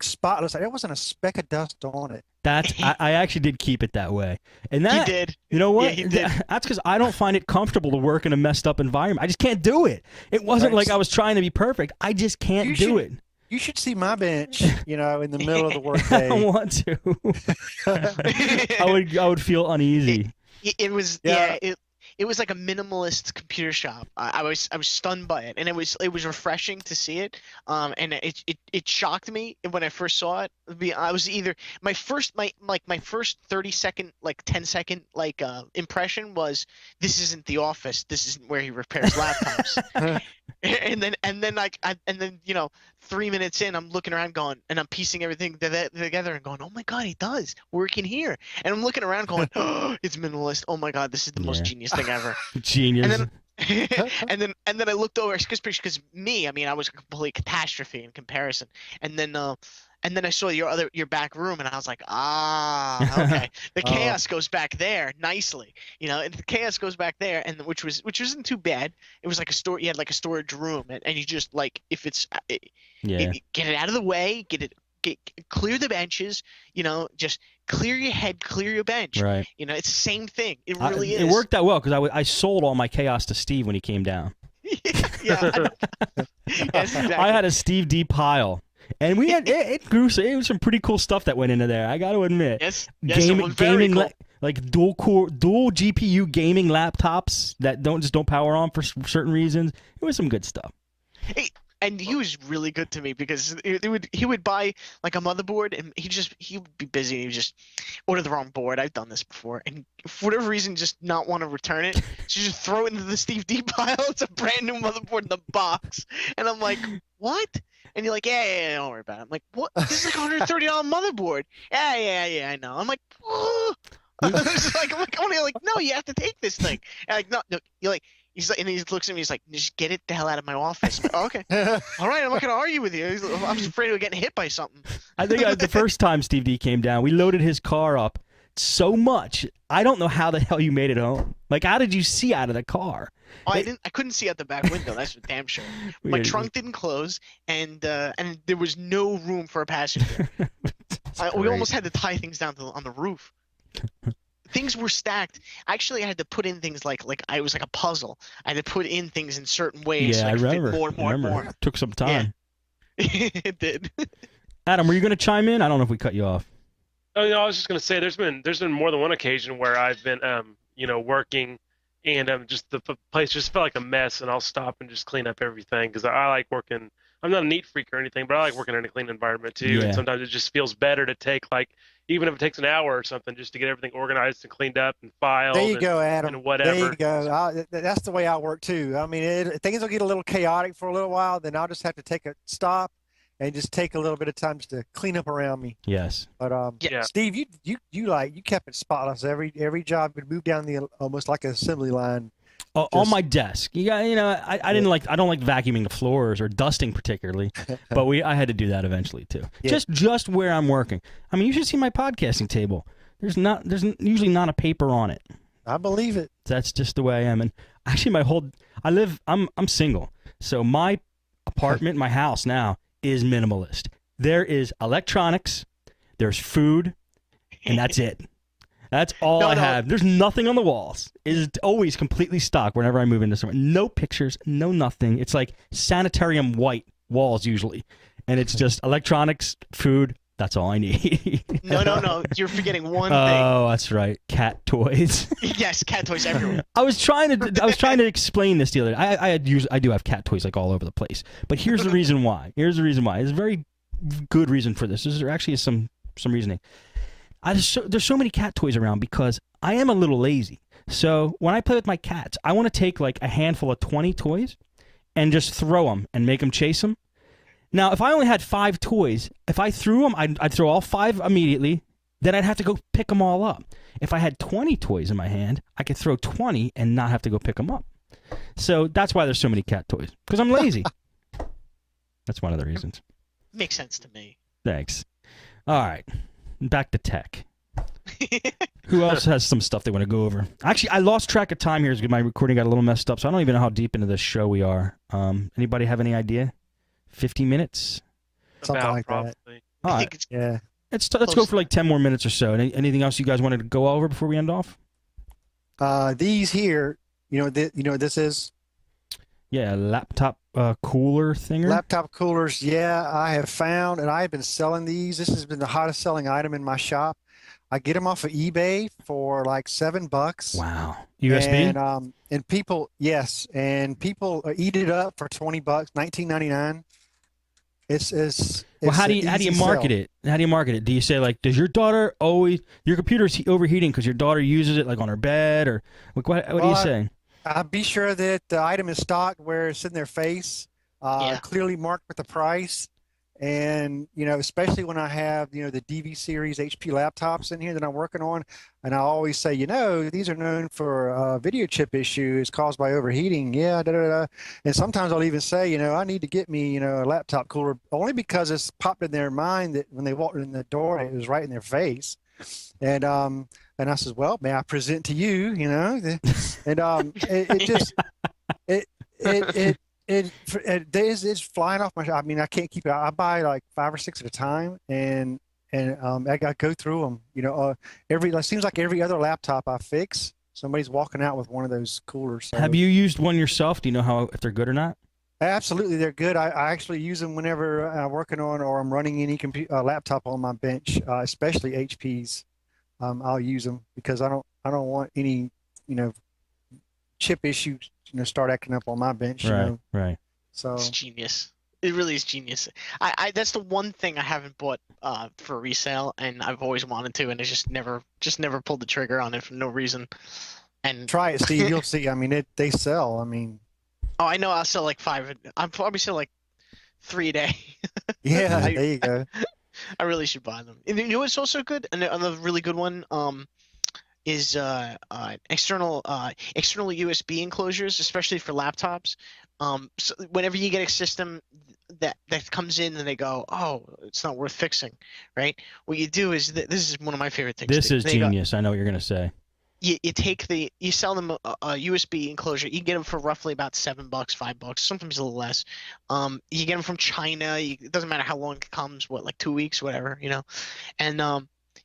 spotless. There wasn't a speck of dust on it.
I actually did keep it that way, and that
He did.
You know what?
Yeah, he did.
That's because I don't find it comfortable to work in a messed up environment. I just can't do it. It wasn't like I was trying to be perfect. I just can't do it.
You should see my bench, you know, in the middle of the workday.
I don't want to. I would feel uneasy.
It was it was like a minimalist computer shop. I was stunned by it, and it was refreshing to see it. And it shocked me when I first saw it. I was either my first 30-second, 10-second impression was, this isn't the office. This isn't where he repairs laptops. and then you know, 3 minutes in, I'm looking around going, and I'm piecing everything together and going, oh my god, he does work in here. And I'm looking around going, oh, it's minimalist. Oh my god, this is the most genius thing ever.
Genius.
And then and then I looked over because me, I mean, I was a complete catastrophe in comparison. And then I saw your back room, and I was like, okay. The chaos goes back there nicely, you know. And the chaos goes back there, and which wasn't too bad. It was like a store. You had like a storage room, and you just if it's get it out of the way, clear the benches, you know, just clear your head, clear your bench.
Right.
You know, it's the same thing. It really is.
It worked out well because I sold all my chaos to Steve when he came down.
Yeah. Yes, exactly.
I had a Steve D pile. And we had it grew. So it was some pretty cool stuff that went into there. I got to admit.
Yes, it was very cool.
Like dual GPU gaming laptops that don't power on for certain reasons. It was some good stuff.
Hey, and he was really good to me because he would buy like a motherboard, and he would be busy and he would just order the wrong board. I've done this before, and for whatever reason, just not want to return it. So just throw it into the Steve D pile. It's a brand new motherboard in the box, and I'm like, what? And you're like, yeah, don't worry about it. I'm like, what? This is like a $130 motherboard. Yeah, I know. I'm like, oh. I'm like, no, you have to take this thing. And like, no, you're like, he's like, and he looks at me, he's like, just get it the hell out of my office. I'm like, okay, all right, I'm not gonna argue with you. I'm just afraid of getting hit by something.
I think the first time Steve D came down, we loaded his car up so much. I don't know how the hell you made it home. Like, how did you see out of the car?
Oh, I couldn't see out the back window. That's for damn sure. My trunk didn't close, and there was no room for a passenger. We almost had to tie things down on the roof. Things were stacked. Actually, I had to put in things like it was like a puzzle. I had to put in things in certain ways.
Yeah,
so
I remember.
Fit more and more and more.
It took some time.
Yeah. It did.
Adam, were you going to chime in? I don't know if we cut you off.
Oh no, I was just going to say there's been more than one occasion where I've been working, and just the place just felt like a mess, and I'll stop and just clean up everything because I like working. I'm not a neat freak or anything, but I like working in a clean environment too.
Yeah.
And sometimes it just feels better to take even if it takes an hour or something, just to get everything organized and cleaned up and filed.
There you go, Adam.
And whatever.
There you go. That's the way I work too. I mean, things will get a little chaotic for a little while, then I'll just have to take a stop and just take a little bit of time just to clean up around me.
Yes.
But
Yeah.
Steve, you kept it spotless. Every job would move down the almost like an assembly line.
On my desk. I don't like vacuuming the floors or dusting particularly, but I had to do that eventually too.
Yeah.
Just where I'm working. I mean, you should see my podcasting table. There's usually not a paper on it.
I believe it.
That's just the way I am. And actually I'm single. So my apartment, my house now is minimalist. There is electronics, there's food, and that's it. That's all I have. There's nothing on the walls. It's always completely stocked whenever I move into somewhere. No pictures, no nothing. It's like sanitarium white walls usually. And it's just electronics, food, That's all I need.
No. You're forgetting one thing.
Oh, that's right. Cat toys.
Yes, cat toys everywhere.
I was trying to explain this the other day. I do have cat toys like all over the place. But here's the reason why. There's a very good reason for this. There actually is some reasoning. There's so many cat toys around because I am a little lazy. So when I play with my cats, I want to take like a handful of 20 toys and just throw them and make them chase them. Now, if I only had 5 toys, if I threw them, I'd throw all 5 immediately. Then I'd have to go pick them all up. If I had 20 toys in my hand, I could throw 20 and not have to go pick them up. So that's why there's so many cat toys, because I'm lazy. That's one of the reasons.
Makes sense to me.
Thanks. All right, back to tech. Who else has some stuff they want to go over? Actually, I lost track of time here because my recording got a little messed up, so I don't even know how deep into this show we are. Anybody have any idea? 50 minutes?
Something
About,
like that.
probably.
All
I
right.
think it's
Yeah.
Let's go for like 10 more minutes or so. Anything else you guys wanted to go over before we end off?
These here, this is
Yeah, laptop cooler thinger.
laptop coolers. Yeah, I have found, and I've been selling these. This has been the hottest selling item in my shop. I get them off of eBay for like $7.
Wow. USB?
And people, yes, and people eat it up for $20, $19.99.
Well, how do you market it? How do you market it? Do you say like, does your daughter always your computer's overheating because your daughter uses it like on her bed, or like what are you saying?
I'll be sure that the item is stocked where it's in their face, clearly marked with the price. And, especially when I have, the DV series HP laptops in here that I'm working on. And I always say, these are known for video chip issues caused by overheating. Yeah, da, da, da. And sometimes I'll even say, I need to get me, a laptop cooler, only because it's popped in their mind that when they walked in the door, it was right in their face. And I says, well, may I present to you, and it's flying off my. I mean, I can't keep it. I buy like 5 or 6 at a time, and I got to go through them. It seems like every other laptop I fix, somebody's walking out with one of those coolers. So.
Have you used one yourself? Do you know if they're good or not?
Absolutely, they're good. I actually use them whenever I'm working on or I'm running any laptop on my bench, especially HPs. I'll use them because I don't want any chip issues start acting up on my bench.
Right.
So
it's genius. It really is genius. I that's the one thing I haven't bought for resale, and I've always wanted to, and I just never pulled the trigger on it for no reason. And
try it, Steve. You'll see. I mean, they sell. I mean.
Oh, I know. I'll sell like 5. I'll probably sell like 3 a day.
Yeah, there you go.
I really should buy them. And you know what's also good? Another really good one is external USB enclosures, especially for laptops. So whenever you get a system that comes in and they go, oh, it's not worth fixing, right? What you do is this is one of my favorite things.
This is genius. I know what you're gonna say.
You sell them a USB enclosure. You get them for roughly about $7, $5, sometimes a little less. You get them from China. It doesn't matter how long it comes, like 2 weeks, whatever, and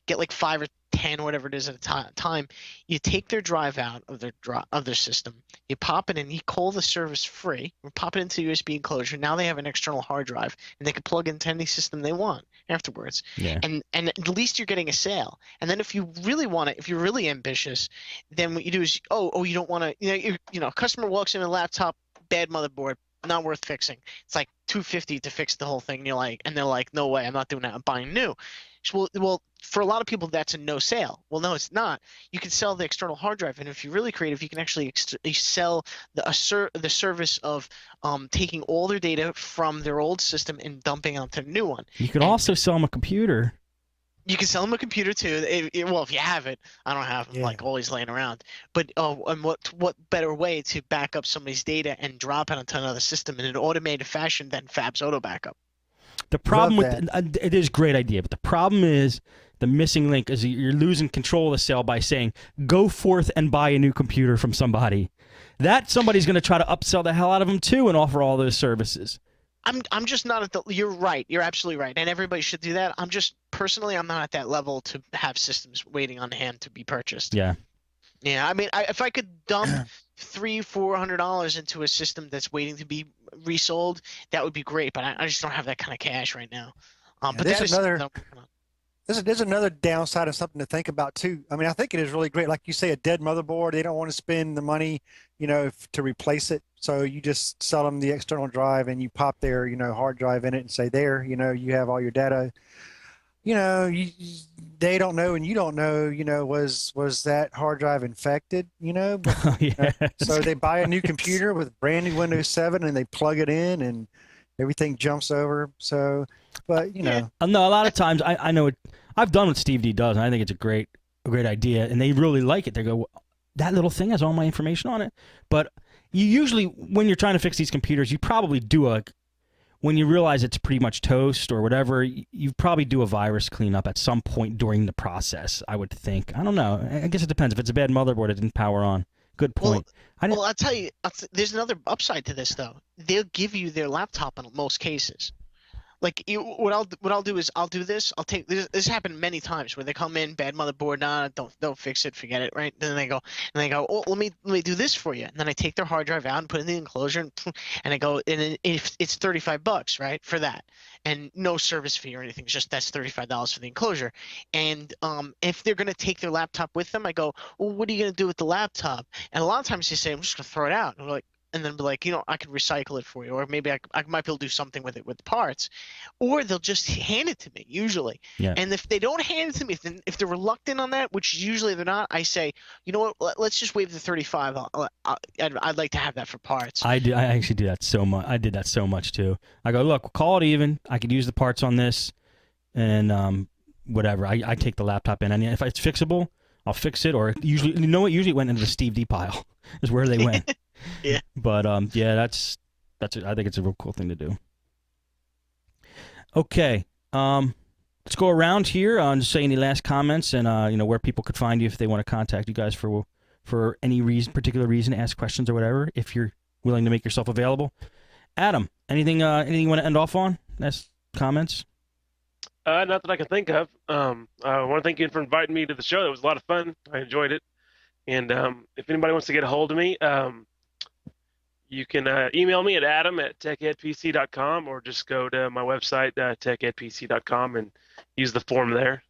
get like 5 or 10, whatever it is at a time. You take their drive out of their system. You pop it in. You call the service free. Or pop it into the USB enclosure. Now they have an external hard drive, and they can plug into any system they want afterwards.
Yeah.
And at least you're getting a sale. And then if you really want it, if you're really ambitious, then what you do is you don't want to. Customer walks in with a laptop, bad motherboard, not worth fixing. It's like $250 to fix the whole thing. And they're like, no way, I'm not doing that. I'm buying new. Well, for a lot of people, that's a no sale. Well, no, it's not. You can sell the external hard drive, and if you're really creative, you can actually sell the service of taking all their data from their old system and dumping onto the new one.
You could also sell them a computer.
You can sell them a computer too. Well, if you have it, I don't have them like always laying around. But and what better way to back up somebody's data and drop it onto another system in an automated fashion than Fab's Auto Backup?
The problem it is a great idea, but the problem is the missing link is you're losing control of the sale by saying go forth and buy a new computer from somebody. That somebody's going to try to upsell the hell out of them too and offer all those services.
I'm just not at the. You're right. You're absolutely right, and everybody should do that. I'm not at that level to have systems waiting on hand to be purchased.
Yeah.
Yeah, I mean, if I could dump $300-400 into a system that's waiting to be resold, that would be great. But I just don't have that kind of cash right now. But
there's
that is
another-
something I'm working on.
There's another downside and something to think about too. I mean, I think it is really great. Like you say, a dead motherboard, they don't want to spend the money, to replace it. So you just sell them the external drive and you pop their, hard drive in it and say, there, you have all your data. They don't know and you don't know, was that hard drive infected, But,
Oh, yeah.
so they buy a new computer with brand new Windows 7 and they plug it in and everything jumps over. So, but,
No, a lot of times I know it. I've done what Steve D does, and I think it's a great idea, and they really like it. They go, that little thing has all my information on it. But you usually, when you're trying to fix these computers, you probably do when you realize it's pretty much toast or whatever, you probably do a virus cleanup at some point during the process, I would think. I don't know. I guess it depends. If it's a bad motherboard, it didn't power on. Good point.
Well, I'll tell you, there's another upside to this, though. They'll give you their laptop in most cases. Like what I'll do is I'll do this. I'll take this happened many times where they come in, bad motherboard, don't fix it, forget it, right? Then they go oh, let me do this for you, and then I take their hard drive out and put it in the enclosure, and I go, and if it's $35, right, for that, and no service fee or anything, just that's $35 for the enclosure. And if they're gonna take their laptop with them, I go, well, what are you gonna do with the laptop? And a lot of times they say, I'm just gonna throw it out, and we're like. And then be like, I could recycle it for you, or maybe I might be able to do something with it with parts, or they'll just hand it to me usually.
Yeah.
And if they don't hand it to me, if they're reluctant on that, which usually they're not, I say, you know what, let's just waive the $35. I'd like to have that for parts.
I actually do that so much. I did that so much too. I go, look, call it even. I could use the parts on this, and whatever. I take the laptop in, and if it's fixable, I'll fix it. Or usually, usually it went into the Steve D pile. Is where they went.
Yeah.
But yeah, that's I think it's a real cool thing to do. Okay. Let's go around here and just say any last comments and where people could find you if they want to contact you guys for any particular reason, ask questions or whatever, if you're willing to make yourself available. Adam, anything you want to end off on? Last comments?
Not that I can think of. I want to thank you for inviting me to the show. It was a lot of fun. I enjoyed it. And if anybody wants to get a hold of me, you can email me at adam@techedpc.com, or just go to my website, techedpc.com, and use the form there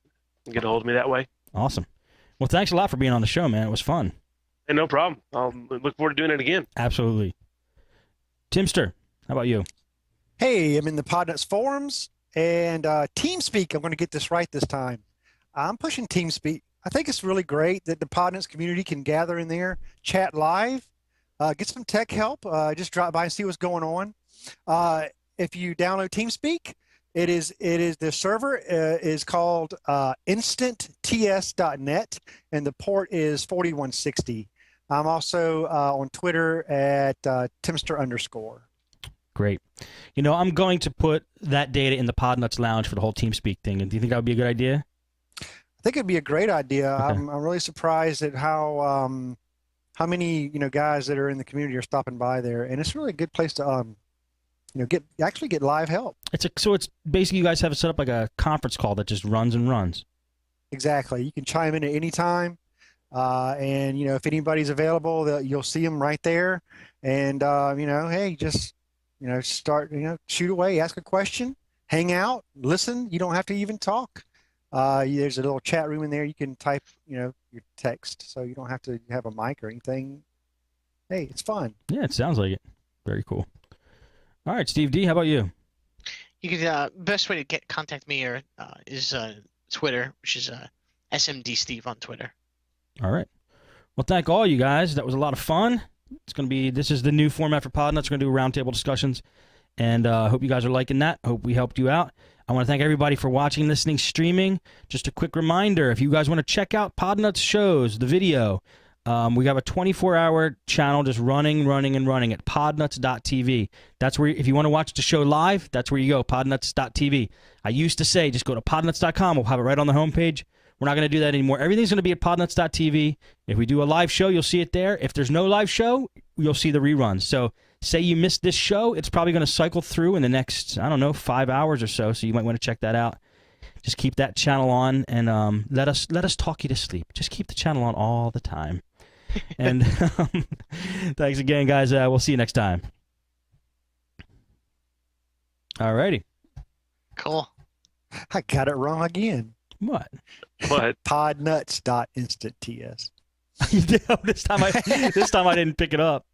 and get a hold of me that way.
Awesome. Well, thanks a lot for being on the show, man. It was fun.
And no problem. I'll look forward to doing it again.
Absolutely. Timster, how about you?
Hey, I'm in the Podnutz forums and TeamSpeak. I'm going to get this right this time. I'm pushing TeamSpeak. I think it's really great that the Podnutz community can gather in there, chat live, get some tech help, just drop by and see what's going on. If you download TeamSpeak, it is the server is called instantts.net, and the port is 4160. I'm also on Twitter at Timster_.
Great. I'm going to put that data in the Podnutz Lounge for the whole TeamSpeak thing. And do you think that would be a good idea?
I think it'd be a great idea.
Okay.
I'm really surprised at how many guys that are in the community are stopping by there, and it's really a good place to get live help.
So it's basically you guys have it set up like a conference call that just runs and runs.
Exactly. You can chime in at any time, and if anybody's available, you'll see them right there. And hey, just start shoot away, ask a question, hang out, listen. You don't have to even talk. There's a little chat room in there. You can type, your text, so you don't have to have a mic or anything. Hey, it's fun.
Yeah, it sounds like it. Very cool. All right, Steve D, how about you?
You could best way to contact me is Twitter, which is SMD Steve on Twitter.
All right. Well, thank all you guys. That was a lot of fun. This is the new format for Podnutz. We're going to do roundtable discussions, and hope you guys are liking that. Hope we helped you out. I want to thank everybody for watching, listening, streaming. Just a quick reminder, if you guys want to check out Podnutz shows, the video, we have a 24-hour channel just running at podnutz.tv. That's where, if you want to watch the show live, that's where you go, podnutz.tv. I used to say, just go to podnutz.com. We'll have it right on the homepage. We're not going to do that anymore. Everything's going to be at podnutz.tv. If we do a live show, you'll see it there. If there's no live show, you'll see the reruns. So say you missed this show, it's probably going to cycle through in the next, 5 hours or so, so you might want to check that out. Just keep that channel on, and let us talk you to sleep. Just keep the channel on all the time. And thanks again, guys. We'll see you next time. All righty.
Cool.
I got it wrong again.
What?
What?
Podnutz.instant.ts.
You did. This time I didn't pick it up.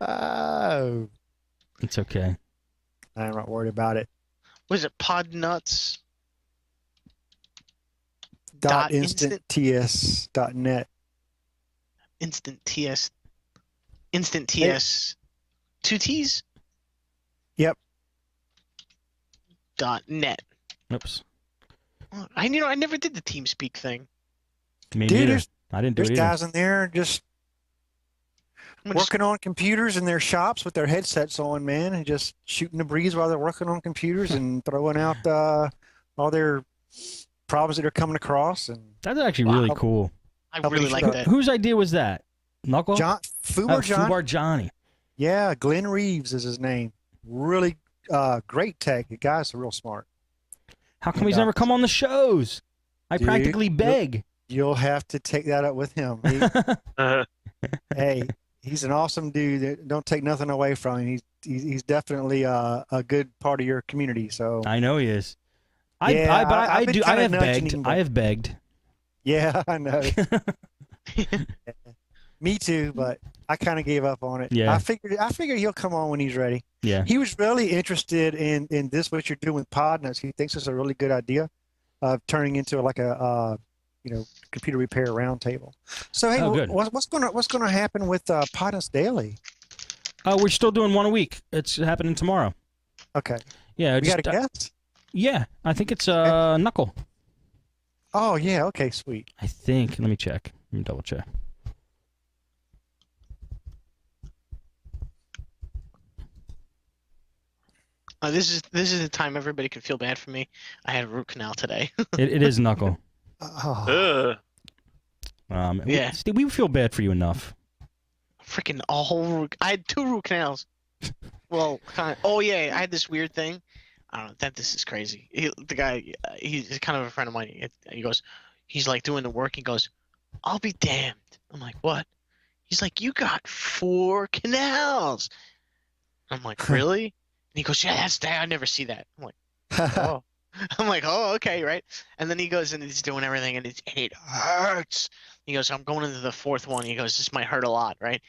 Oh,
It's okay.
I'm not worried about it.
Was it Podnutz?
.instant.ts.net.
Instant TS. Instant TS. Two T's?
Yep.
.net.
Oops.
I never did the TeamSpeak thing.
Me
Dude,
neither. I didn't do
There's
it either.
guys in there just working on computers in their shops with their headsets on, man, and just shooting the breeze while they're working on computers and throwing out all their problems that are coming across. And
That's actually really cool.
I
Help
really
me
like
shut
that.
Whose idea was that? Knuckle?
Fubar
Johnny.
Yeah, Glenn Reeves is his name. Really great tech. The guy's real smart.
How come he's never come on the shows? I
Dude,
practically beg.
You'll have to take that up with him. Hey, he's an awesome dude. Don't take nothing away from him. He's definitely a good part of your community. So
I know he is. I
I've been kinda
have
nudging
begged.
him,
I have begged.
yeah, I know. Me too, but I kind of gave up on it.
Yeah.
I figured he'll come on when he's ready.
Yeah.
He was really interested in this, what you're doing with Podnutz. He thinks it's a really good idea of turning into like a computer repair roundtable. So hey,
good.
what's gonna happen with Podnutz Daily?
We're still doing one a week. It's happening tomorrow.
Okay.
Yeah.
You
Just,
got a guest?
yeah. I think it's Knuckle.
Oh yeah. Okay. Sweet.
I think. Let me check. Let me double check.
This is the time everybody can feel bad for me. I had a root canal today.
It is Knuckle.
Oh.
Yeah.
Steve, we feel bad for you enough.
Freaking a whole root. I had 2 root canals. Well, kind of. Oh yeah, I had this weird thing. I don't know. This is crazy. The guy, he's kind of a friend of mine. He goes, he's like doing the work. He goes, "I'll be damned." I'm like, "What?" He's like, "You got 4 canals." I'm like, "Really?" And he goes, "Yeah, that's that. I never see that." I'm like, "Oh." I'm like, "Oh, okay, right." And then he goes and he's doing everything and it hurts. He goes, "I'm going into the 4th one." He goes, "This might hurt a lot, right?"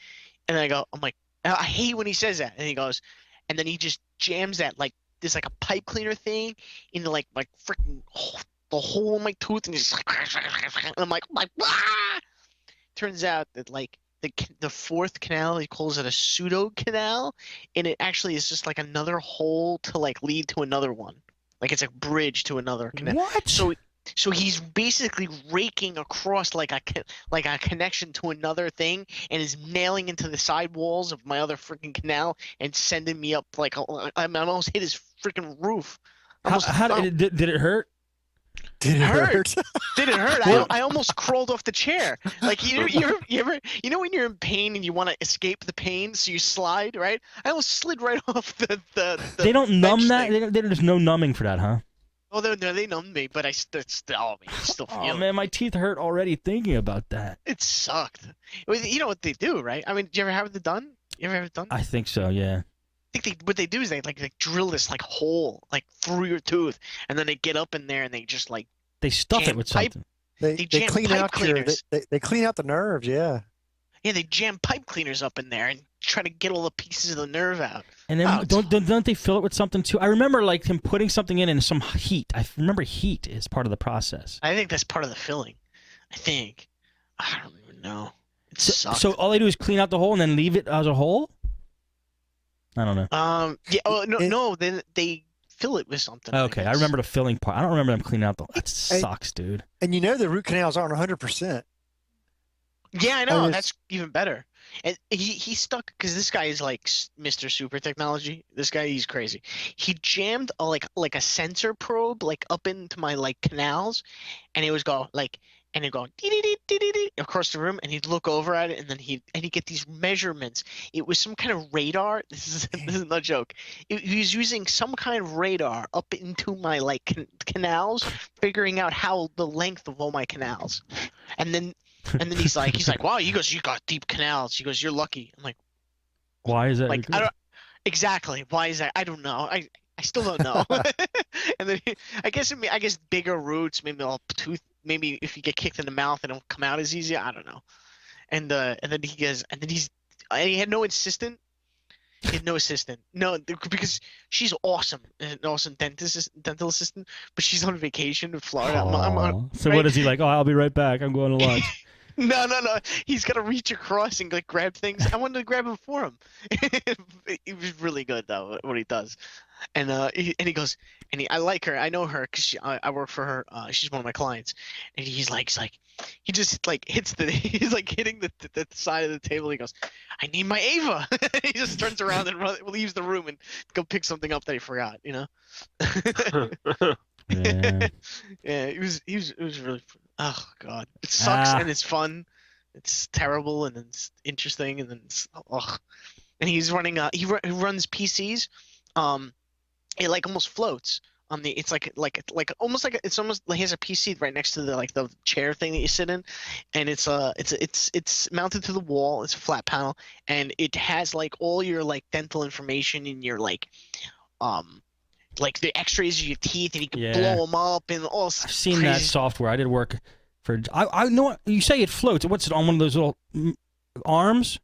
And I'm like, I hate when he says that. And he goes, and then he just jams that like this like a pipe cleaner thing into like freaking the hole in my tooth and just and I'm like, ah! Turns out that like the 4th canal, he calls it a pseudo canal, and it actually is just like another hole to like lead to another one. Like it's a bridge to another canal.
What?
So he's basically raking across like a connection to another thing, and is nailing into the side walls of my other freaking canal and sending me up like I almost hit his freaking roof.
Did it hurt?
Did it hurt?
Did it hurt? I almost crawled off the chair. Like you ever when you're in pain and you want to escape the pain, so you slide, right? I almost slid right off the
They don't numb that.
thing.
There's no numbing for that, huh?
Oh, they numbed me, but I still feel
Oh
it.
man, my teeth hurt already thinking about that.
It sucked. You know what they do, right? I mean, do you ever have it done? You ever have it done?
I think so. Yeah.
I think what they do is they drill this like hole like through your tooth, and then they get up in there and they just like
They stuff
jam
it with
pipe-
something.
They
jam
clean
pipe
out
cleaners.
they clean out the nerves. Yeah.
Yeah, they jam pipe cleaners up in there and try to get all the pieces of the nerve out.
And then don't they fill it with something too? I remember like him putting something in and some heat. I remember heat is part of the process.
I think that's part of the filling. I think. I don't even know. It sucks.
So all they do is clean out the hole and then leave it as a hole? I don't know.
Yeah. Oh no. Then they fill it with something.
Okay, I remember the filling part. I don't remember them cleaning out the. That
Hey.
sucks, dude.
And you know the root canals aren't 100%.
Yeah, I know.
And
That's even better. And he's stuck because this guy is like Mr. Super Technology. This guy, he's crazy. He jammed a sensor probe like up into my like canals, and it was go like, and he'd go dee-dee-dee-dee-dee-dee across the room, and he'd look over at it, and then he'd get these measurements. It was some kind of radar. This is no joke. He was using some kind of radar up into my like canals, figuring out how the length of all my canals, and then he's like, wow, you got deep canals. He goes, you're lucky. I'm like,
Why is that?
I don't exactly. Why is that? I don't know. I still don't know. And then I guess bigger roots, maybe all tooth, maybe if you get kicked in the mouth, it don't come out as easy. I don't know. And then he goes, and he had no assistant. He had no assistant. No, because she's awesome, an awesome dental assistant, but she's on vacation in Florida.
So what is he like? Oh, I'll be right back. I'm going to lunch.
No. He's got to reach across and like grab things. I wanted to grab him for him. He was really good though, what he does. And he goes, I like her. I know her because I work for her. She's one of my clients. And he's like, he just like hits he's like hitting the side of the table. He goes, I need my Ava. He just turns around and leaves the room and go pick something up that he forgot. You know.
Yeah.
Yeah, it was really. Oh God, it sucks and it's fun. It's terrible and then it's interesting and then it's And he's running he runs PCs. It like almost floats on the. It's like almost like it's almost like he has a PC right next to the chair thing that you sit in, and it's mounted to the wall. It's a flat panel and it has like all your like dental information and your like the X-rays of your teeth, and you can blow them up and all.
I've seen that software. I did work for. I know you say it floats. What's it on one of those little arms?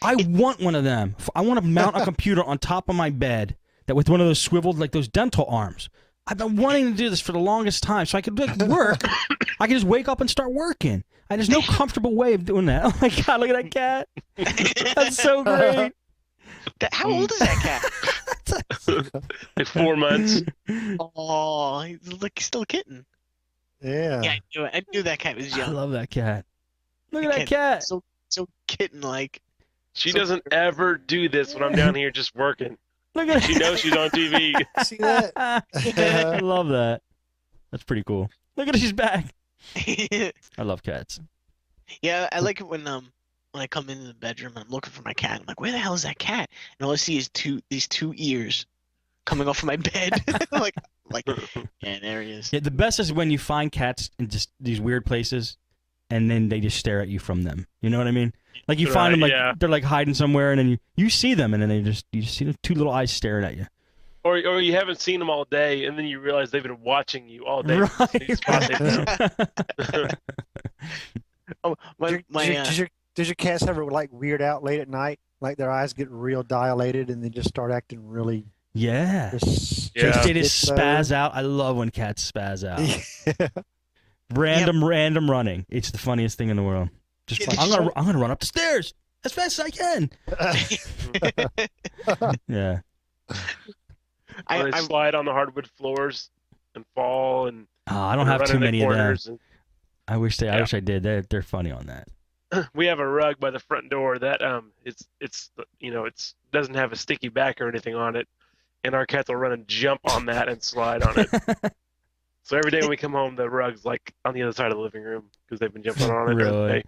I want one of them. I want to mount a computer on top of my bed that with one of those swiveled like those dental arms. I've been wanting to do this for the longest time, so I could like work. I could just wake up and start working. There's no comfortable way of doing that. Oh my God! Look at that cat. That's so great.
How old is that cat?
Like 4 months.
Oh, he's like still a kitten.
Yeah.
Yeah, I knew that cat was young.
I love that cat. Look at that cat.
So kitten-like.
She doesn't ever do this when I'm down here just working.
Look at
She knows she's on TV.
See that?
I love that. That's pretty cool. Look at her, she's back.
Yeah,
I love cats.
I like it when I come into the bedroom and I'm looking for my cat. I'm like, where the hell is that cat? And all I see is these two ears coming off of my bed. like, yeah, there he is.
Yeah, the best is when you find cats in just these weird places, and then they just stare at you from them. You know what I mean? Like you find them like they're like hiding somewhere, and then you see them, and then you just see the two little eyes staring at you.
Or you haven't seen them all day, and then you realize they've been watching you all day.
Right. Does your cats ever like weird out late at night? Like their eyes get real dilated and they just start acting really.
Yeah. They just spaz out. I love when cats spaz out.
Yeah.
Random running. It's the funniest thing in the world. I'm gonna run up the stairs as fast as I can. Yeah.
They slide on the hardwood floors and fall and.
I don't have too many of them. I wish I did. They're funny on that.
We have a rug by the front door that it's doesn't have a sticky back or anything on it, and our cats will run and jump on that and slide on it. So every day when we come home, the rug's like on the other side of the living room because they've been jumping on it during the day.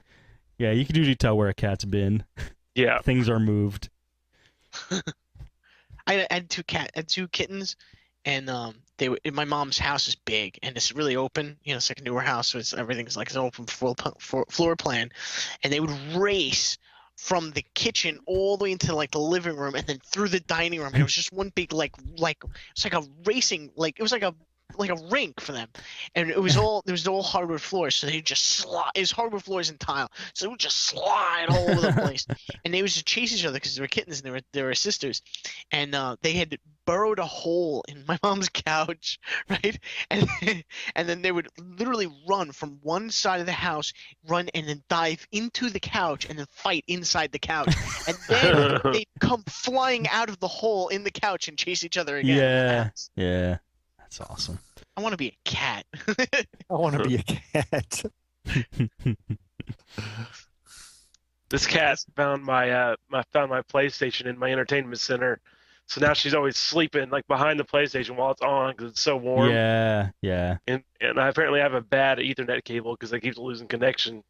Yeah, you can usually tell where a cat's been.
Yeah,
things are moved.
I had two kittens, and my mom's house is big and it's really open. You know, it's like a newer house, so everything's like an open floor plan, and they would race from the kitchen all the way into like the living room and then through the dining room. And it was just one big it's like a racing it was like a rink for them, and it was all hardwood floors, so they just slide. It was hardwood floors and tile, so they would just slide all over the place. And they would just chase each other because they were kittens and they were sisters, and they had burrowed a hole in my mom's couch, right? And then they would literally run from one side of the house, run and then dive into the couch and then fight inside the couch, and then they'd come flying out of the hole in the couch and chase each other again.
Yeah. That's awesome.
I want to be a cat.
I want to be a cat.
This cat found my PlayStation in my entertainment center, so now she's always sleeping like behind the PlayStation while it's on because it's so warm.
Yeah.
And I apparently have a bad Ethernet cable because I keep losing connection.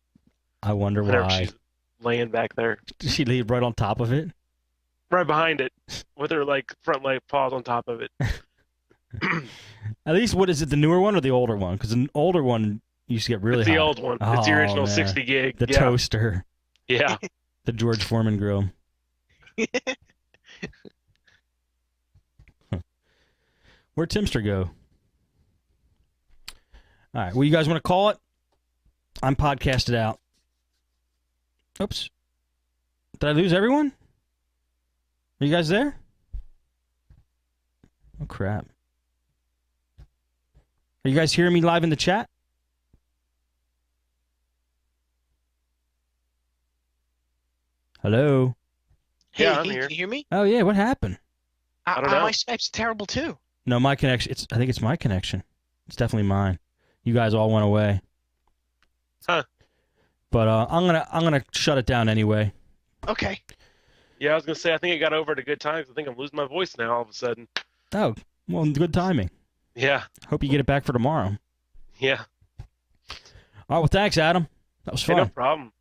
I wonder why.
She's laying back there.
Did she lay right on top of it?
Right behind it, with her like front leg paws on top of it.
At least, what is it, the newer one or the older one? Because an older one used to get really
hot.
It's
the old one. It's the original 60 gig.
The toaster.
Yeah.
The George Foreman grill. Where'd Timster go? All right. Well, you guys want to call it? I'm podcasted out. Oops. Did I lose everyone? Are you guys there? Oh, crap. Are you guys hearing me live in the chat? Hello?
Hey,
Yeah, I'm
hey,
here.
can you hear me?
Oh, yeah. What happened?
I don't know.
My Skype's terrible too.
No, my connection. I think it's my connection. It's definitely mine. You guys all went away.
Huh.
But I'm gonna shut it down anyway.
Okay.
Yeah, I was gonna say I think it got over at a good time 'cause I think I'm losing my voice now all of a sudden.
Oh, well, good timing.
Yeah,
Hope you get it back for tomorrow.
yeah.
All right, well, thanks, Adam. That was
Hey,
fun.
no problem.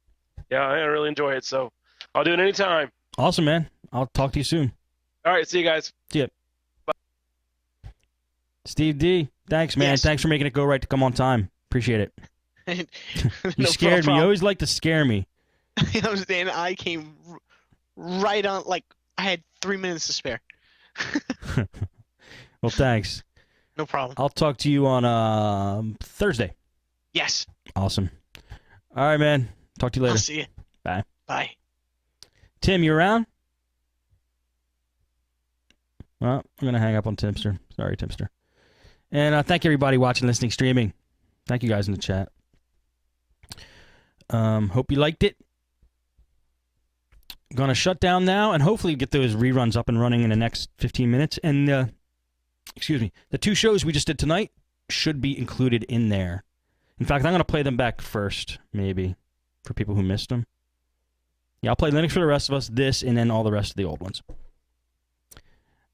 Yeah, I really enjoy it, so I'll do it anytime.
Awesome, man. I'll talk to you soon.
All right, see you guys.
Steve D, thanks, man.
Yes.
Thanks for making it go right to come on time. Appreciate it. You
No
scared me. You
problem.
always like to scare me.
And I came right on. Like I had 3 minutes to spare.
Well, thanks.
No problem.
I'll talk to you on Thursday.
Yes.
Awesome. All right, man. Talk to you
I'll
later.
see you.
Bye.
Bye.
Tim, you around? Well, I'm going to hang up on Timster. Sorry, Timster. And thank everybody watching, listening, streaming. Thank you guys in the chat. Hope you liked it. Going to shut down now and hopefully get those reruns up and running in the next 15 minutes. And, excuse me, the 2 shows we just did tonight should be included in there. In fact, I'm going to play them back first, maybe, for people who missed them. Yeah, I'll play Linux for the rest of us, this, and then all the rest of the old ones.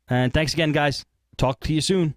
And thanks again, guys. Talk to you soon.